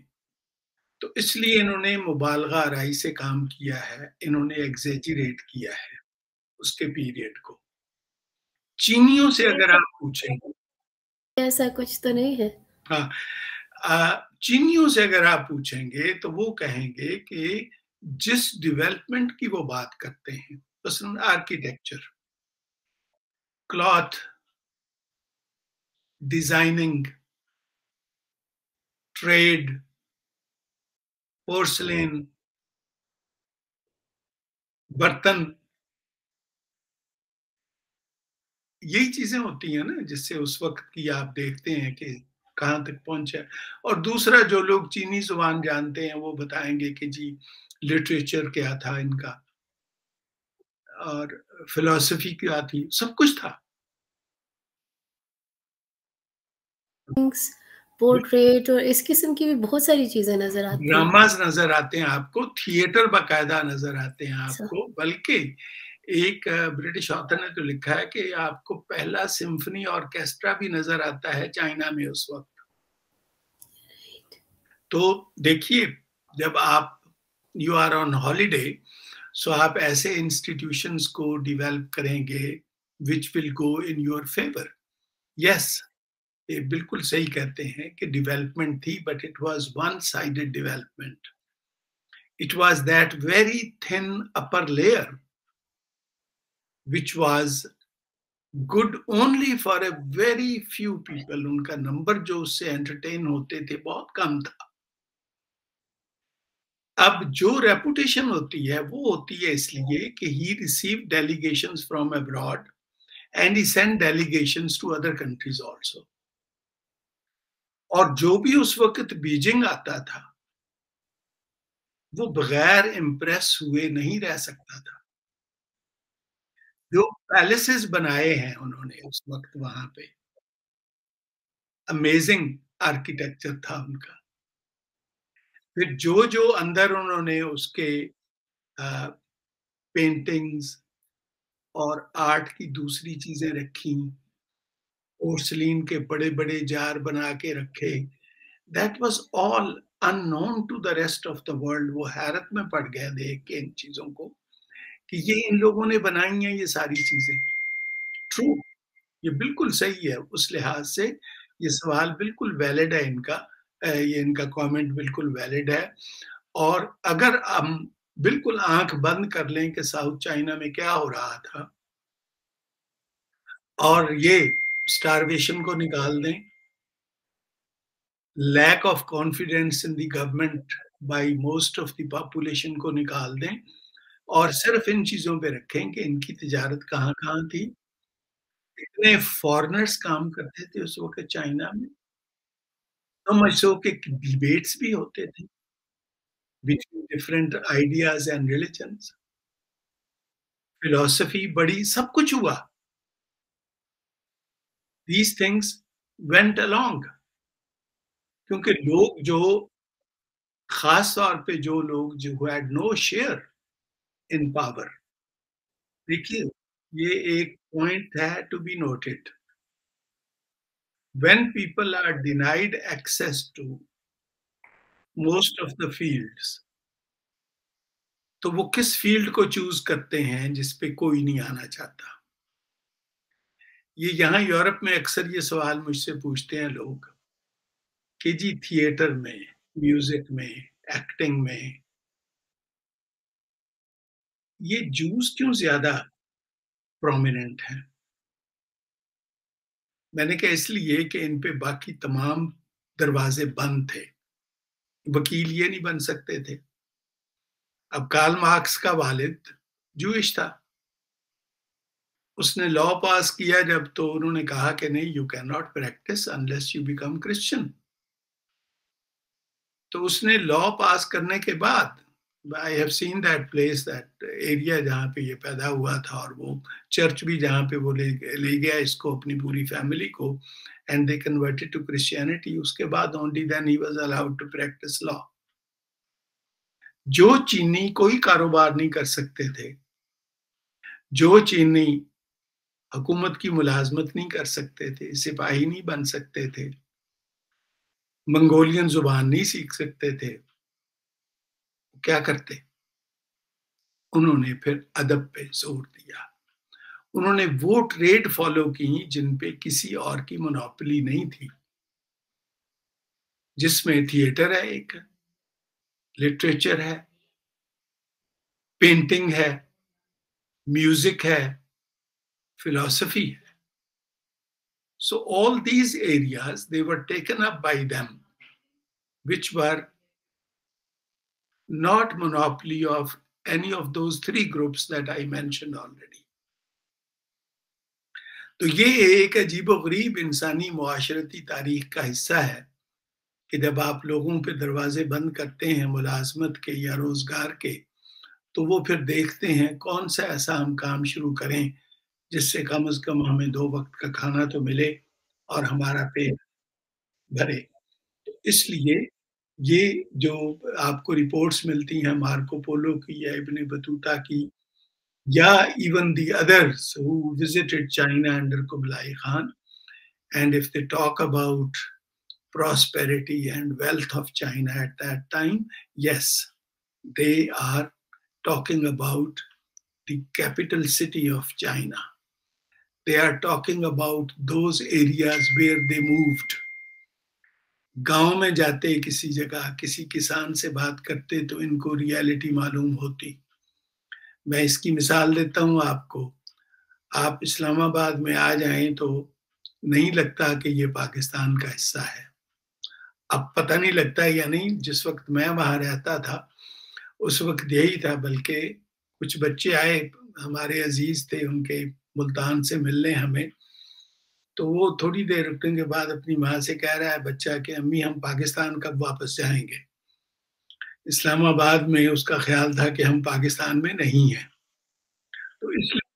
तो इसलिए इन्होंने मुबालगा आराई से काम किया है, इन्होंने एक्ज़ैजरेट किया है उसके पीरियड को। चीनियों से अगर आप पूछें ऐसा कुछ तो नहीं है? हाँ, चीनियों से अगर आप पूछेंगे तो वो कहेंगे कि जिस डेवलपमेंट की वो बात करते हैं, मसलन architecture, cloth, designing, trade, porcelain, बर्तन, यही चीज़ें होती हैं ना जिससे उस वक़्त की आप देखते हैं कि कहाँ तक पहुँचा है। और दूसरा जो लोग चीनी ज़ुबान जानते हैं वो बताएँगे कि जी लिटरेचर क्या था इनका और फिलॉसफी क्या थी, सब कुछ था। थिंग्स, पोर्ट्रेट और इस किस्म की भी बहुत सारी चीज़ें नज़र आती हैं। ड्रामाज़ नज़र आते हैं आपको, थिएटर बाकायदा नज़र आते हैं अच्छा, आपको, बल्कि एक ब्रिटिश ऑथर ने तो लिखा है कि आपको पहला सिम्फनी ऑर्केस्ट्रा भी नज़र आता है चाइना में उस वक़्त। तो देखिए, जब आप यू आर ऑन हॉलिडे, सो आप ऐसे इंस्टीट्यूशंस को डेवलप करेंगे, which will go in your favour. Yes, ये बिल्कुल सही कहते हैं कि डेवलपमेंट थी, but it was one sided development. It was that very thin upper layer which was good only for a very few people. उनका number जो उससे एंटरटेन होते थे बहुत कम था। अब जो रेपुटेशन होती है वो होती है इसलिए कि he received delegations from abroad and he sent delegations to other countries also. और जो भी उस वक़्त बीजिंग आता था, वो बगैर इम्प्रेस हुए नहीं रह सकता था। जो पैलेसेस बनाए हैं उन्होंने उस वक़्त वहाँ पे, अमेज़िंग आर्किटेक्चर था उनका। फिर जो-जो अंदर उन्होंने उसके अ, पेंटिंग्स और आर्ट की दूसरी चीज़ें रखी, पोर्सिलेन के बड़े-बड़े जार बना के रखे, that was all unknown to the rest of the world. वो हैरत में पड़ गए देख के इन चीज़ों को कि ये इन लोगों ने बनाई हैं ये सारी चीज़ें। ट्रू, ये बिल्कुल सही है, उस लिहाज से ये सवाल बिल्कुल वैलिड है इनका, ये इनका कमेंट बिल्कुल वैलिड है। और अगर हम बिल्कुल आँख बंद कर लें कि साउथ चाइना में क्या हो रहा था और ये स्टारवेशन को निकाल दें, lack of confidence in the government by most of the population को निकाल दें और सिर्फ इन चीज़ों पे रखें कि इनकी तिजारत कहाँ-कहाँ थी, कितने फॉरेनर्स काम करते थे उस वक़्त चाइना में, so much so कि डिबेट्स भी होते थे between different ideas and religions, philosophy बढ़ी, सब कुछ हुआ। These things went along क्योंकि लोग जो ख़ास तौर पे जो लोग जो who had no share in power, देखिए, ये एक पॉइंट है to be noted. When people are denied access to most of the fields, तो वो किस फील्ड को चूज़ करते हैं जिस पे कोई नहीं आना चाहता? ये यहाँ यूरोप में अक्सर ये सवाल मुझसे पूछते हैं लोग कि जी थिएटर में, म्यूज़िक में, एक्टिंग में, ये जूस क्यों ज़्यादा प्रोमिनेंट हैं? मैंने कहा इसलिए कि इन पे बाकी तमाम दरवाज़े बंद थे। वकील ये नहीं बन सकते थे। अब कार्ल मार्क्स का वालिद जूइश था। उसने लॉ पास किया जब तो उन्होंने कहा कि नहीं you can not practice unless you become Christian. तो उसने लॉ पास करने के बाद I have seen that place that area जहाँ पे ये पैदा हुआ था और वो चर्च भी जहाँ पे वो ले गया इसको अपनी पूरी फैमिली को and they converted to Christianity. उसके बाद only then he was allowed to practise law. जो चीनी कोई कारोबार नहीं कर सकते थे, जो चीनी हुकूमत की मुलाजमत नहीं कर सकते थे, सिपाही नहीं बन सकते थे, मंगोलियन जुबान नहीं सीख सकते थे, क्या करते? उन्होंने फिर अदब पे जोर दिया। उन्होंने वो ट्रेड फॉलो की जिन पे किसी और की मोनोपोली नहीं थी, जिसमें थिएटर है एक, लिटरेचर है, पेंटिंग है, म्यूजिक है, फिलॉसफी है। So all these areas, they were taken up by them, which were not monopoly of any of those three groups that I mentioned already. तो ये एक अजीबो-गरीब इंसानी मुआशरती तारीख का हिस्सा है कि जब आप लोगों पे दरवाजे बंद करते हैं मुलाजमत के या रोजगार के, तो वो फिर देखते हैं कौन सा ऐसा हम काम शुरू करें जिससे कम से कम हमें 2 वक़्त का खाना तो मिले और हमारा पेट भरे। तो इसलिए ये जो आपको रिपोर्ट्स मिलती हैं मार्को पोलो की या इब्न बतूता की या even the others who visited China under Kublai Khan, and if they talk about prosperity and wealth of China at that time, yes, they are talking about the capital city of China. They are talking about those areas where they moved. गांव में जाते किसी जगह किसी किसान से बात करते तो इनको रियलिटी मालूम होती। मैं इसकी मिसाल देता हूँ आपको। आप इस्लामाबाद में आ जाएं तो नहीं लगता कि ये पाकिस्तान का हिस्सा है। अब पता नहीं लगता है या नहीं, जिस वक़्त मैं वहाँ रहता था, उस वक़्त यही था। बल्कि कुछ बच्चे आए, हमारे अज़ीज़ थे, उनके मुल्तान से मिलने हमें, तो वो थोड़ी देर रुकने के बाद अपनी माँ से कह रहा है बच्चा कि अम्मी हम पाकिस्तान कब वापस जाएँगे? इस्लामाबाद में उसका ख़्याल था कि हम पाकिस्तान में नहीं हैं। तो इसलिए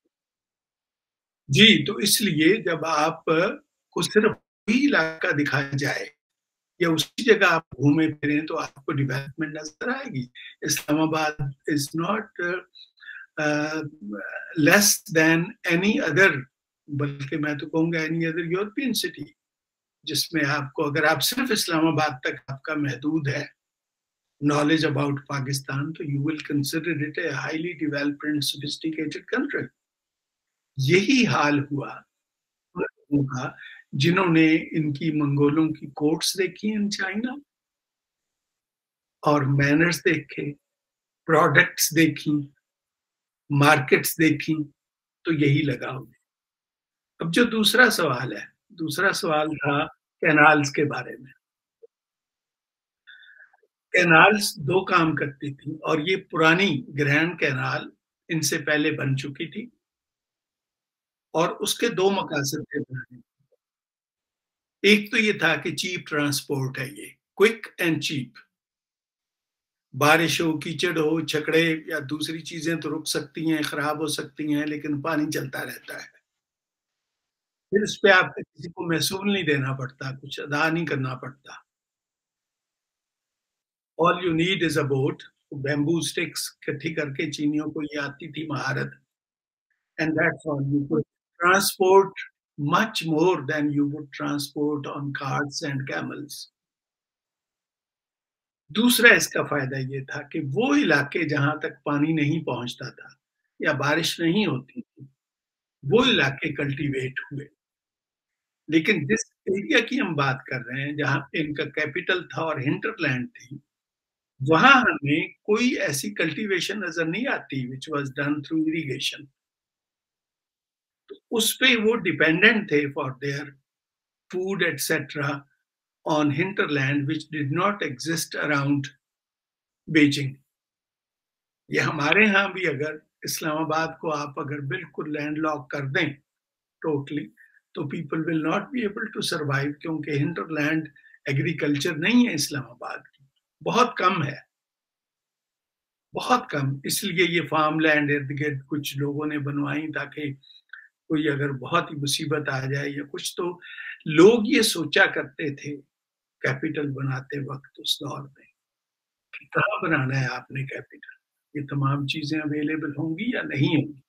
जी, तो इसलिए जब आप को सिर्फ़ वही इलाका दिखाया जाए या उसी जगह आप घूमे-फिरें तो आपको डेवलपमेंट नज़र आएगी। Islamabad is not a, less than any other, बल्कि मैं तो कहूँगा एनी अदर यूरोपियन सिटी, जिसमें आपको अगर आप सिर्फ़ इस्लामाबाद तक आपका महदूद है, knowledge about Pakistan, तो you will consider it a highly developed and sophisticated country. यही हाल हुआ उन लोगों का जिन्होंने इनकी मंगोलों की कोर्ट्स देखी इन चाइना और मैनर्स देखे, प्रोडक्ट्स देखी, मार्केट्स देखी, तो यही लगा उन्हें। अब जो दूसरा सवाल है, दूसरा सवाल था कैनाल्स के बारे में। कैनाल्स 2 काम करती थी और ये पुरानी ग्रैंड कैनाल इनसे पहले बन चुकी थी और उसके 2 मकासद थे बनाने के। एक तो ये था कि चीप ट्रांसपोर्ट है ये, क्विक एंड चीप। बारिश हो, कीचड़ हो, छकड़े या दूसरी चीज़ें तो रुक सकती हैं, खराब हो सकती हैं, लेकिन पानी चलता रहता है। फिर इस पे आपको किसी को महसूल नहीं देना पड़ता, कुछ अदा नहीं करना पड़ता। All you need is a boat, bamboo sticks इकट्ठी करके चीनियों को ये आती थी महारत। And that's all. You could transport much more than you would transport on carts and camels. दूसरा इसका फ़ायदा ये था कि वो इलाके जहाँ तक पानी नहीं पहुँचता था या बारिश नहीं होती थी, वो इलाके कल्टीवेट हुए। लेकिन जिस एरिया की हम बात कर रहे हैं, जहाँ पे इनका कैपिटल था और हिंटरलैंड थी, वहाँ हमें कोई ऐसी कल्टीवेशन नज़र नहीं आती which was done through irrigation. उस पे वो डिपेंडेंट थे for their food, etc., on hinterland which did not exist around Beijing. ये हमारे यहाँ भी अगर इस्लामाबाद को आप अगर बिल्कुल लैंडलॉक कर दें टोटली, तो people will not be able to survive क्योंकि हिंटरलैंड एग्रीकल्चर नहीं है इस्लामाबाद की, बहुत कम है, बहुत कम। इसलिए ये फार्म लैंड इर्द-गिर्द कुछ लोगों ने बनवाई ताकि कोई अगर बहुत ही मुसीबत आ जाए या कुछ, तो लोग ये सोचा करते थे कैपिटल बनाते वक़्त उस दौर में कि कहाँ बनाना है आपने कैपिटल? ये तमाम चीज़ें अवेलेबल होंगी या नहीं होंगी?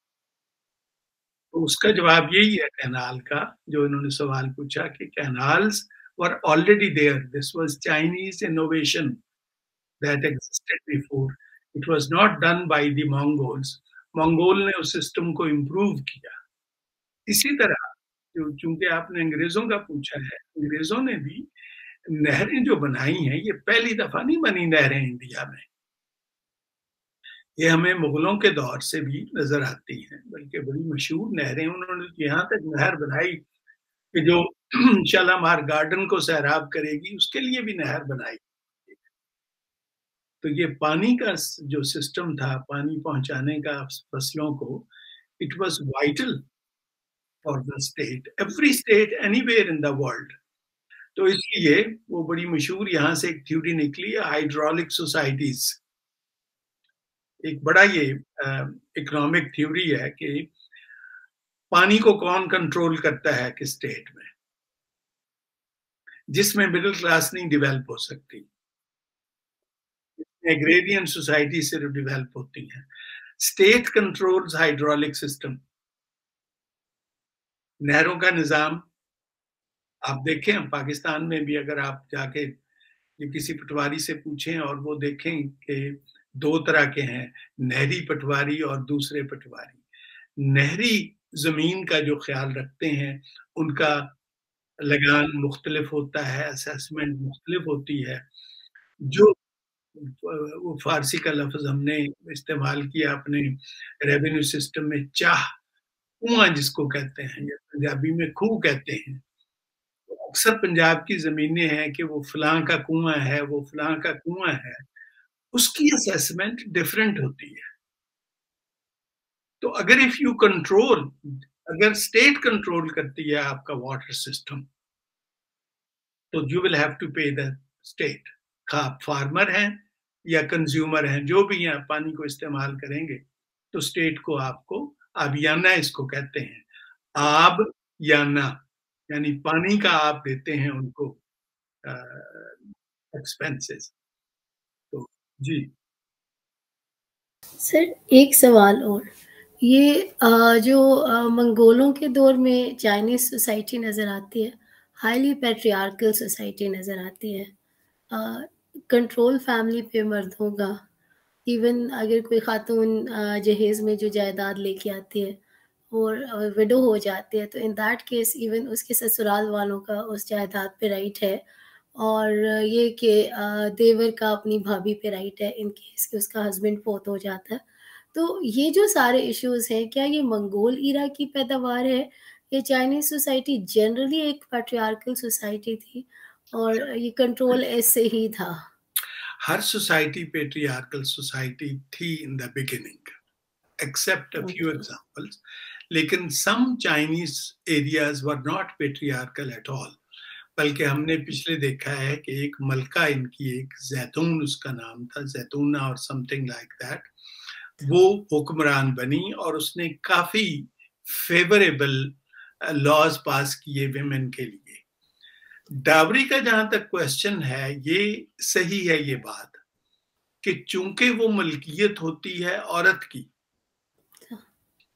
तो उसका जवाब यही है कैनाल का, जो इन्होंने सवाल पूछा कि canals were already there, this was Chinese innovation that existed before, it was not done by the Mongols, Mongol ने उस सिस्टम को इम्प्रूव किया। इसी तरह जो चूँकि आपने अंग्रेज़ों का पूछा है, अंग्रेज़ों ने भी नहरें जो बनाई हैं, ये पहली दफ़ा नहीं बनी नहरें इंडिया में। ये हमें मुगलों के दौर से भी नज़र आती हैं, बल्कि बड़ी मशहूर नहरें उन्होंने यहाँ तक नहर बनाई कि जो शालामार गार्डन को सैराब करेगी, उसके लिए भी नहर बनाई। तो ये पानी का जो सिस्टम था, पानी पहुँचाने का फसलों को, it was vital for the state, every state anywhere in the world. तो इसलिए वो बड़ी मशहूर यहाँ से एक थ्योरी निकली है हाइड्रोलिक सोसाइटीज़। एक बड़ा ये इकोनॉमिक थ्योरी है कि पानी को कौन कंट्रोल करता है किस स्टेट में, जिसमें मिडल क्लास नहीं डेवलप हो सकती, एग्रेरियन सोसाइटी सिर्फ डेवलप होती हैं। स्टेट कंट्रोल्स हाइड्रोलिक सिस्टम, नहरों का निज़ाम। आप देखें पाकिस्तान में भी अगर आप जाके ये किसी पटवारी से पूछें और वो देखें कि 2 तरह के हैं, नहरी पटवारी और दूसरे पटवारी। नहरी ज़मीन का जो ख़्याल रखते हैं, उनका लगान मुख्तलिफ होता है, असेसमेंट मुख्तलिफ होती है। जो वो फ़ारसी का लफ़्ज़ हमने इस्तेमाल किया अपने रेवेन्यू सिस्टम में, चाह, कुआँ जिसको कहते हैं या पंजाबी में खूह कहते हैं। अक्सर पंजाब की ज़मीनें हैं कि वो फलाँ का कुआँ है, वो फलाँ का कुआँ है, उसकी असेसमेंट डिफरेंट होती है। तो अगर इफ यू कंट्रोल, अगर स्टेट कंट्रोल करती है आपका वाटर सिस्टम, तो यू विल हैव टू पे द स्टेट। आप फार्मर हैं या कंज्यूमर हैं, जो भी हैं पानी को इस्तेमाल करेंगे, तो स्टेट को आपको आबियाना इसको कहते हैं, आब याना, यानी पानी का आप देते हैं उनको एक्सपेंसेस। तो जी। सर एक सवाल और, ये जो मंगोलों के दौर में चाइनीज़ सोसाइटी नज़र आती है, हाइली पैट्रियार्कल सोसाइटी नज़र आती है। अ, कंट्रोल फैमिली पे मर्दों का, इवन अगर कोई खातून जहेज़ में जो जायदाद लेके आती है और विडो हो जाती है, तो इन दैट केस इवन उसके ससुराल वालों का उस जायदाद पे राइट है। और ये कि देवर का अपनी भाभी पे राइट है इन केस कि उसका हस्बैंड फ़ौत हो जाता है। तो ये जो सारे इश्यूज़ हैं, क्या ये मंगोल ईरा की पैदावार है या चाइनीज़ सोसाइटी जनरली एक पैट्रियार्कल सोसाइटी थी और ये कंट्रोल ऐसे ही था? हर सोसाइटी पेट्रियार्कल सोसाइटी थी in the beginning, except a few okay, examples. लेकिन some Chinese areas were not patriarchal at all. बल्कि हमने पिछले देखा है कि एक मलका इनकी, एक जैतून उसका नाम था, जैतूना और समथिंग लाइक दैट, वो हुक्मरान बनी और उसने काफी फेवरेबल लॉज पास किए विमेन के लिए। डावरी का जहां तक क्वेश्चन है, ये सही है ये बात कि चूंकि वो मलकियत होती है औरत की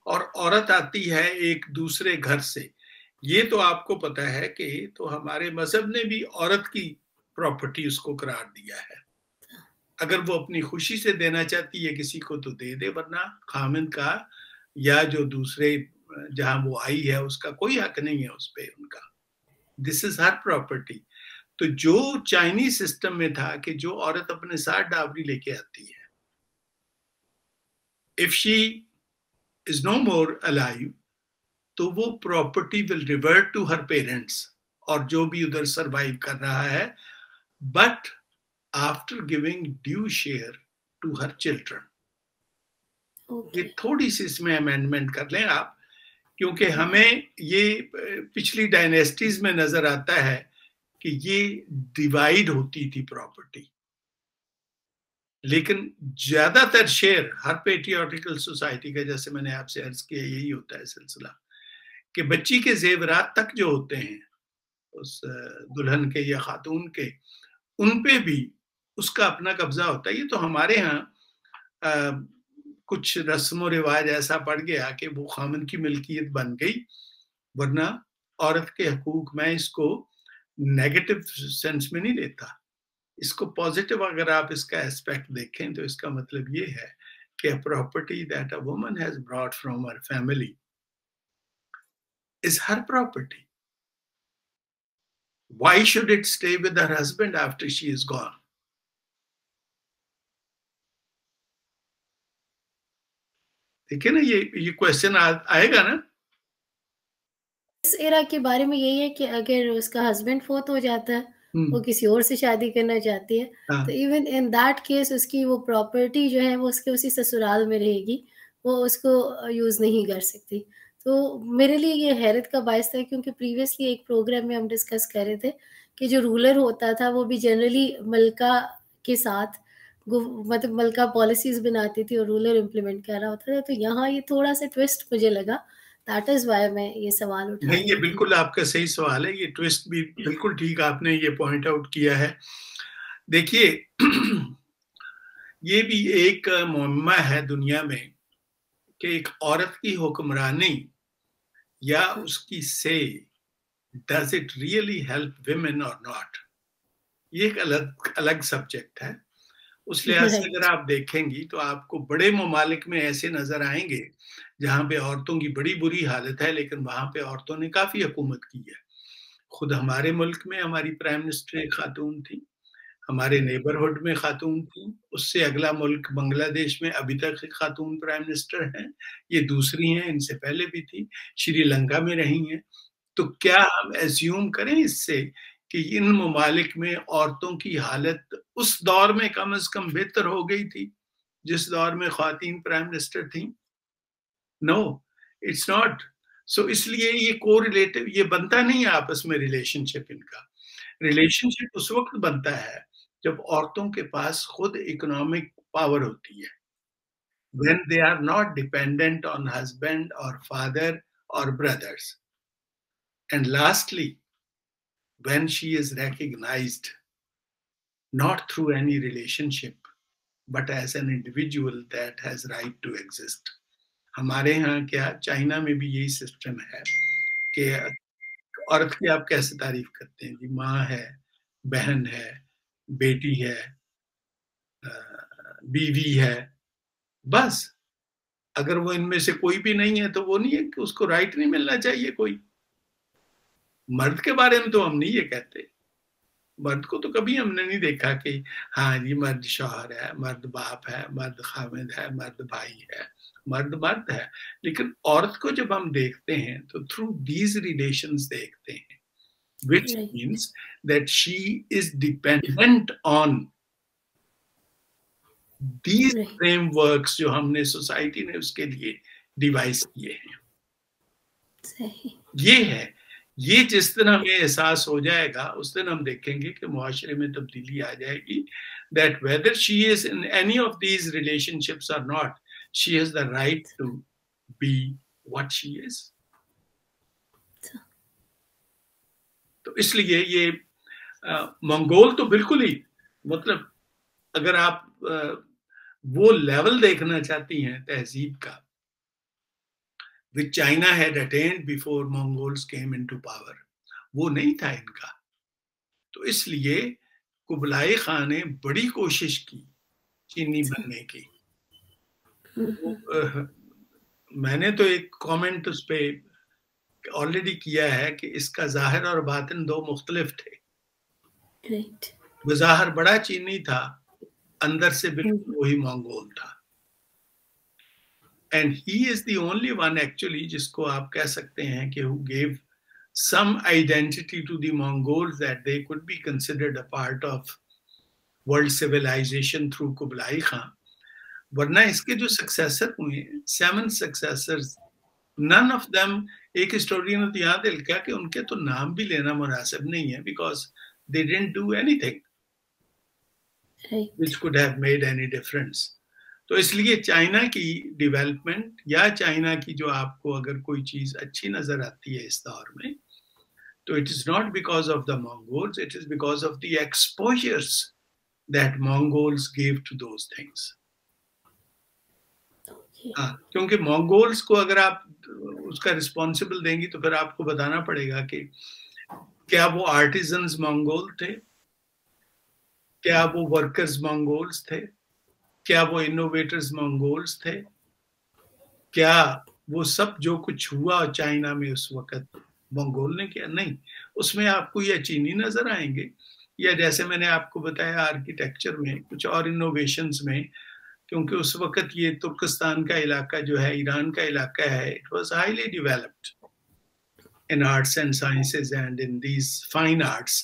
और औरत आती है एक दूसरे घर से, ये तो आपको पता है कि तो हमारे मजहब ने भी औरत की प्रॉपर्टी उसको करार दिया है। अगर वो अपनी खुशी से देना चाहती है किसी को तो दे दे, वरना खामिंद का या जो दूसरे जहां वो आई है उसका कोई हक नहीं है उस पे उनका। This is her property. तो जो चाइनीज सिस्टम में था कि जो औरत अपने साथ डावरी लेके आती है, if she is no more alive, तो वो property will revert to her parents और जो भी उधर सरवाइव कर रहा है, but after giving due share to her children. ये ओके। थोड़ी सी इसमें अमेंडमेंट कर लें आप, क्योंकि हमें ये पिछली डायनेस्टीज में नजर आता है कि ये डिवाइड होती थी प्रॉपर्टी, लेकिन ज्यादातर शेयर हर पेट्रियार्कल सोसाइटी का, जैसे मैंने आपसे अर्ज किया, यही होता है सिलसिला कि बच्ची के जेवरात तक जो होते हैं उस दुल्हन के या खातून के, उन पे भी उसका अपना कब्जा होता है। ये तो हमारे यहाँ कुछ रस्म रिवाज ऐसा पड़ गया कि वो खामन की मिल्कियत बन गई, वरना औरत के हकूक, मैं इसको नेगेटिव सेंस में नहीं लेता, इसको पॉजिटिव अगर आप इसका एस्पेक्ट देखें तो इसका मतलब ये है कि property that a woman has brought from her family is her property. Why should it stay with her husband after she is gone? ठीक है ना, ये क्वेश्चन आएगा ना। इस एरा के बारे में यही है कि अगर उसका हस्बैंड फ़ौत हो जाता है, वो हम्म, किसी और से शादी करना चाहती है, तो हाँ, इवन इन दैट केस उसकी वो प्रॉपर्टी जो है वो उसके उसी ससुराल में रहेगी, वो उसको यूज़ नहीं कर सकती। तो मेरे लिए ये हैरत का बायस था क्योंकि प्रीवियसली एक प्रोग्राम में हम डिस्कस कर रहे थे कि जो रूलर होता था वो भी जनरली मलका के साथ गु मतलब मलका पॉलिसीज़ बनाती थी और रूलर इम्प्लीमेंट कर रहा होता था। तो यहाँ ये थोड़ा-सा ट्विस्ट मुझे लगा, दैट इज़ व्हाई मैं ये सवाल उठा नहीं, ये रही थी। बिल्कुल आपका सही सवाल है, ये ट्विस्ट भी बिल्कुल ठीक आपने ये पॉइंट आउट किया है। देखिए ये भी एक मुअम्मा है दुनिया में कि एक औरत की हुक्मरानी या हाँ, उसकी से does it really help women और नॉट, ये एक अलग अलग सब्जेक्ट है। उस लिहाज से अगर राइट, आप देखेंगी तो आपको बड़े ममालिक में ऐसे नजर आएंगे जहां पे औरतों की बड़ी बुरी हालत है, लेकिन वहां पे औरतों ने काफी हुकूमत की है। खुद हमारे मुल्क में हमारी प्राइम मिनिस्टर एक खातून थी, हमारे नेबरहुड में खातून थी, उससे अगला मुल्क बांग्लादेश में अभी तक एक खातून प्राइम मिनिस्टर हैं, ये दूसरी हैं, इनसे पहले भी थी, श्रीलंका में रही हैं। तो क्या हम एज्यूम करें इससे कि इन ममालिक में औरतों की हालत उस दौर में कम से कम बेहतर हो गई थी जिस दौर में ख्वातीन प्राइम मिनिस्टर थी? No, it's not. सो इसलिए ये कोरिलेटिव, ये बनता नहीं है आपस में रिलेशनशिप इनका। रिलेशनशिप उस वक्त बनता है जब औरतों के पास खुद इकोनॉमिक पावर होती है, when they are not dependent on husband or father or brothers, and lastly when she is recognized not through any relationship but as an individual that has right to exist. हमारे यहाँ क्या, China में भी यही system है कि औरत की आप कैसे तारीफ करते हैं जी, माँ है, बहन है, बेटी है, बीवी है, बस। अगर वो इनमें से कोई भी नहीं है तो वो नहीं है कि उसको राइट नहीं मिलना चाहिए कोई। मर्द के बारे में तो हम नहीं ये कहते। मर्द को तो कभी हमने नहीं देखा कि हाँ जी मर्द शौहर है, मर्द बाप है, मर्द खामिद है, मर्द भाई है, मर्द मर्द है। लेकिन औरत को जब हम देखते हैं तो थ्रू दीज रिलेशंस देखते हैं, which Right. means that she is dependent on these Right. frameworks जो हमने सोसाइटी ने उसके लिए डिवाइस किए हैं। सही। ये है, ये जिस दिन हमें एहसास हो जाएगा उस दिन हम देखेंगे कि मुआशरे में तब्दीली आ जाएगी, that whether she is in any of these relationships or not, she has the right to be what she is. तो इसलिए ये मंगोल तो बिल्कुल ही, मतलब अगर आप वो लेवल देखना चाहती हैं तहजीब का, which China had attained before Mongols came into power, वो नहीं था इनका। तो इसलिए कुबलाई खान ने बड़ी कोशिश की चीनी बनने की। तो, मैंने तो एक कमेंट उस पे ऑलरेडी किया है कि इसका ज़ाहिर और बातिन दो मुख्तलिफ थे। Right. बज़ाहिर बड़ा चीनी था, अंदर से बिल्कुल वही मंगोल था। And he is the only one actually जिसको आप कह सकते हैं कि who gave some identity to the Mongols that they could be considered a part of world civilization through Kublai Khan. वरना इसके जो सक्सेसर हुए, 7 successors, none of them, एक हिस्टोरियन ने तो यहाँ पे लिखा कि उनके तो नाम भी लेना मुनासिब नहीं है, because they didn't do anything Right. which could have made any difference. तो इसलिए चाइना की डेवलपमेंट या चाइना की जो आपको अगर कोई चीज अच्छी नजर आती है इस दौर में, तो it is not because of the Mongols, it is because of the exposures that Mongols give to those things. क्योंकि मंगोल्स को अगर आप उसका रिस्पॉन्सिबल देंगी तो फिर आपको बताना पड़ेगा कि क्या वो आर्टिजन्स मंगोल थे, क्या वो वर्कर्स मंगोल्स थे, क्या वो इनोवेटर्स मंगोल्स थे, क्या वो सब जो कुछ हुआ चाइना में उस वक्त मंगोल ने किया? नहीं, उसमें आपको या चीनी नजर आएंगे या जैसे मैंने आपको बताया आर्किटेक्चर में कुछ और इनोवेशंस में, क्योंकि उस वक्त ये तुर्कस्तान का इलाका जो है, ईरान का इलाका है, it was highly developed in arts and sciences and in these fine arts.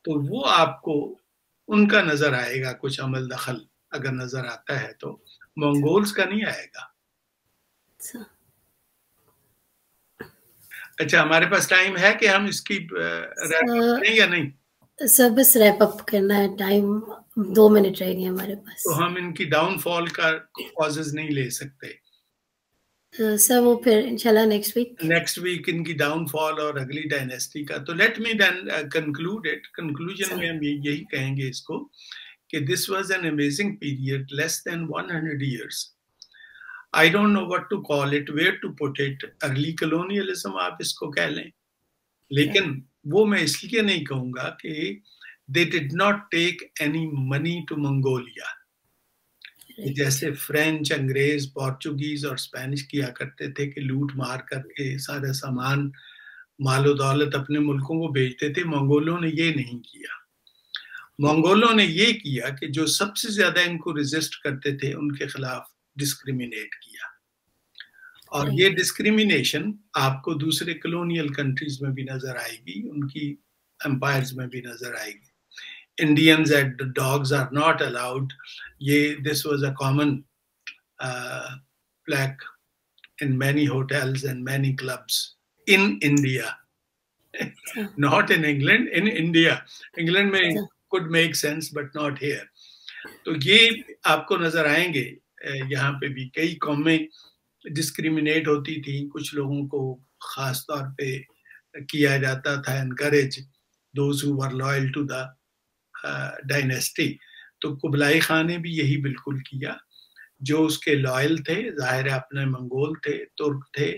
तो वो आपको उनका नजर आएगा कुछ अमल दखल, अगर नजर आता है तो मंगोल्स का नहीं आएगा। अच्छा, हमारे पास टाइम है कि हम इसकी रैप अप करें या नहीं? सर बस रैप अप करना है, टाइम 2 मिनट रह गए हमारे पास। तो हम इनकी डाउनफॉल का कॉजेज नहीं ले सकते। सर वो फिर इंशाल्लाह नेक्स्ट वीक इनकी डाउनफॉल और अगली डायनेस्टी का। तो let me then conclude it. Conclusion में हम यही कहेंगे इसको कि this was an amazing period, less than 100 years. I don't know what to call it, where to put it. Early colonialism आप इसको कह लें, लेकिन वो मैं इसलिए नहीं कहूँगा कि they did not take any money to Mongolia. जैसे फ्रेंच, अंग्रेज, पोर्चुगीज और स्पेनिश किया करते थे कि लूट मार करके सारा सामान, मालो दौलत अपने मुल्कों को भेजते थे। मंगोलों ने ये नहीं किया। मंगोलों ने ये किया कि जो सबसे ज्यादा इनको रेजिस्ट करते थे उनके खिलाफ डिस्क्रिमिनेट किया, और ये डिस्क्रिमिनेशन आपको दूसरे कॉलोनियल कंट्रीज में भी नजर आएगी, उनकी एम्पायर्स में भी नजर आएगी। Indians and dogs are not allowed. This was a common plaque in many hotels and many clubs in India. Not in England, in India. England may could make sense, but not here. तो ये आपको नजर आएंगे, यहाँ पे भी कई कौमें डिस्क्रिमिनेट होती थी, कुछ लोगों को खास तौर पे किया जाता था encourage those who were loyal to the dynasty. तो कुबलाई खान ने भी यही बिल्कुल किया, जो उसके लॉयल थे, जाहिर है अपने मंगोल थे, तुर्क थे,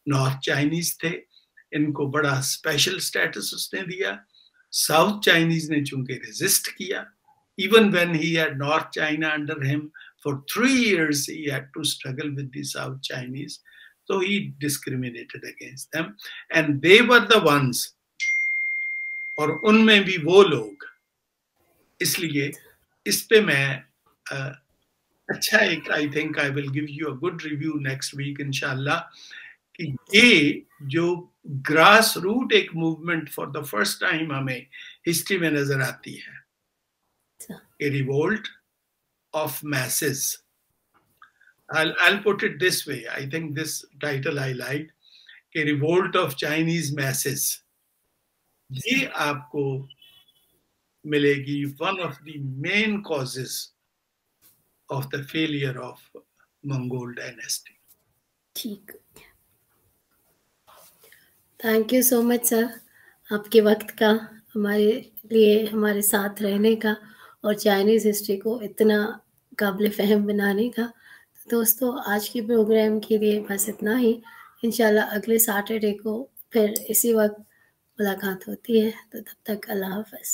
नॉर्थ चाइनीज थे, इनको बड़ा स्पेशल स्टेटस उसने दिया। साउथ चाइनीज ने चूंकि रेजिस्ट किया, Even when he had North China under him, for 3 years he had to struggle with the South Chinese. So he discriminated against them. And they were the ones, और उनमें भी वो लोग, इसलिए इस पे मैं अच्छा एक I think I will give you a good review next week इंशाल्लाह कि ये जो ग्रास रूट एक movement for the first time हमें हिस्ट्री में नजर आती है, a revolt of masses. I'll put it this way. I think this title I like, a revolt of Chinese masses. ये आपको मिलेगी one of the main causes of the failure of Mongol dynasty. ठीक. Thank you so much sir, आपके वक्त का हमारे लिए, हमारे साथ रहने का और चाइनीज़ हिस्ट्री को इतना काबिल फ़हम बनाने का. दोस्तों, आज के प्रोग्राम के लिए बस इतना ही. इंशाल्लाह अगले सैटरडे को फिर इसी वक्त मुलाकात होती है. तो तब तक अल्लाह हाफ़िज़.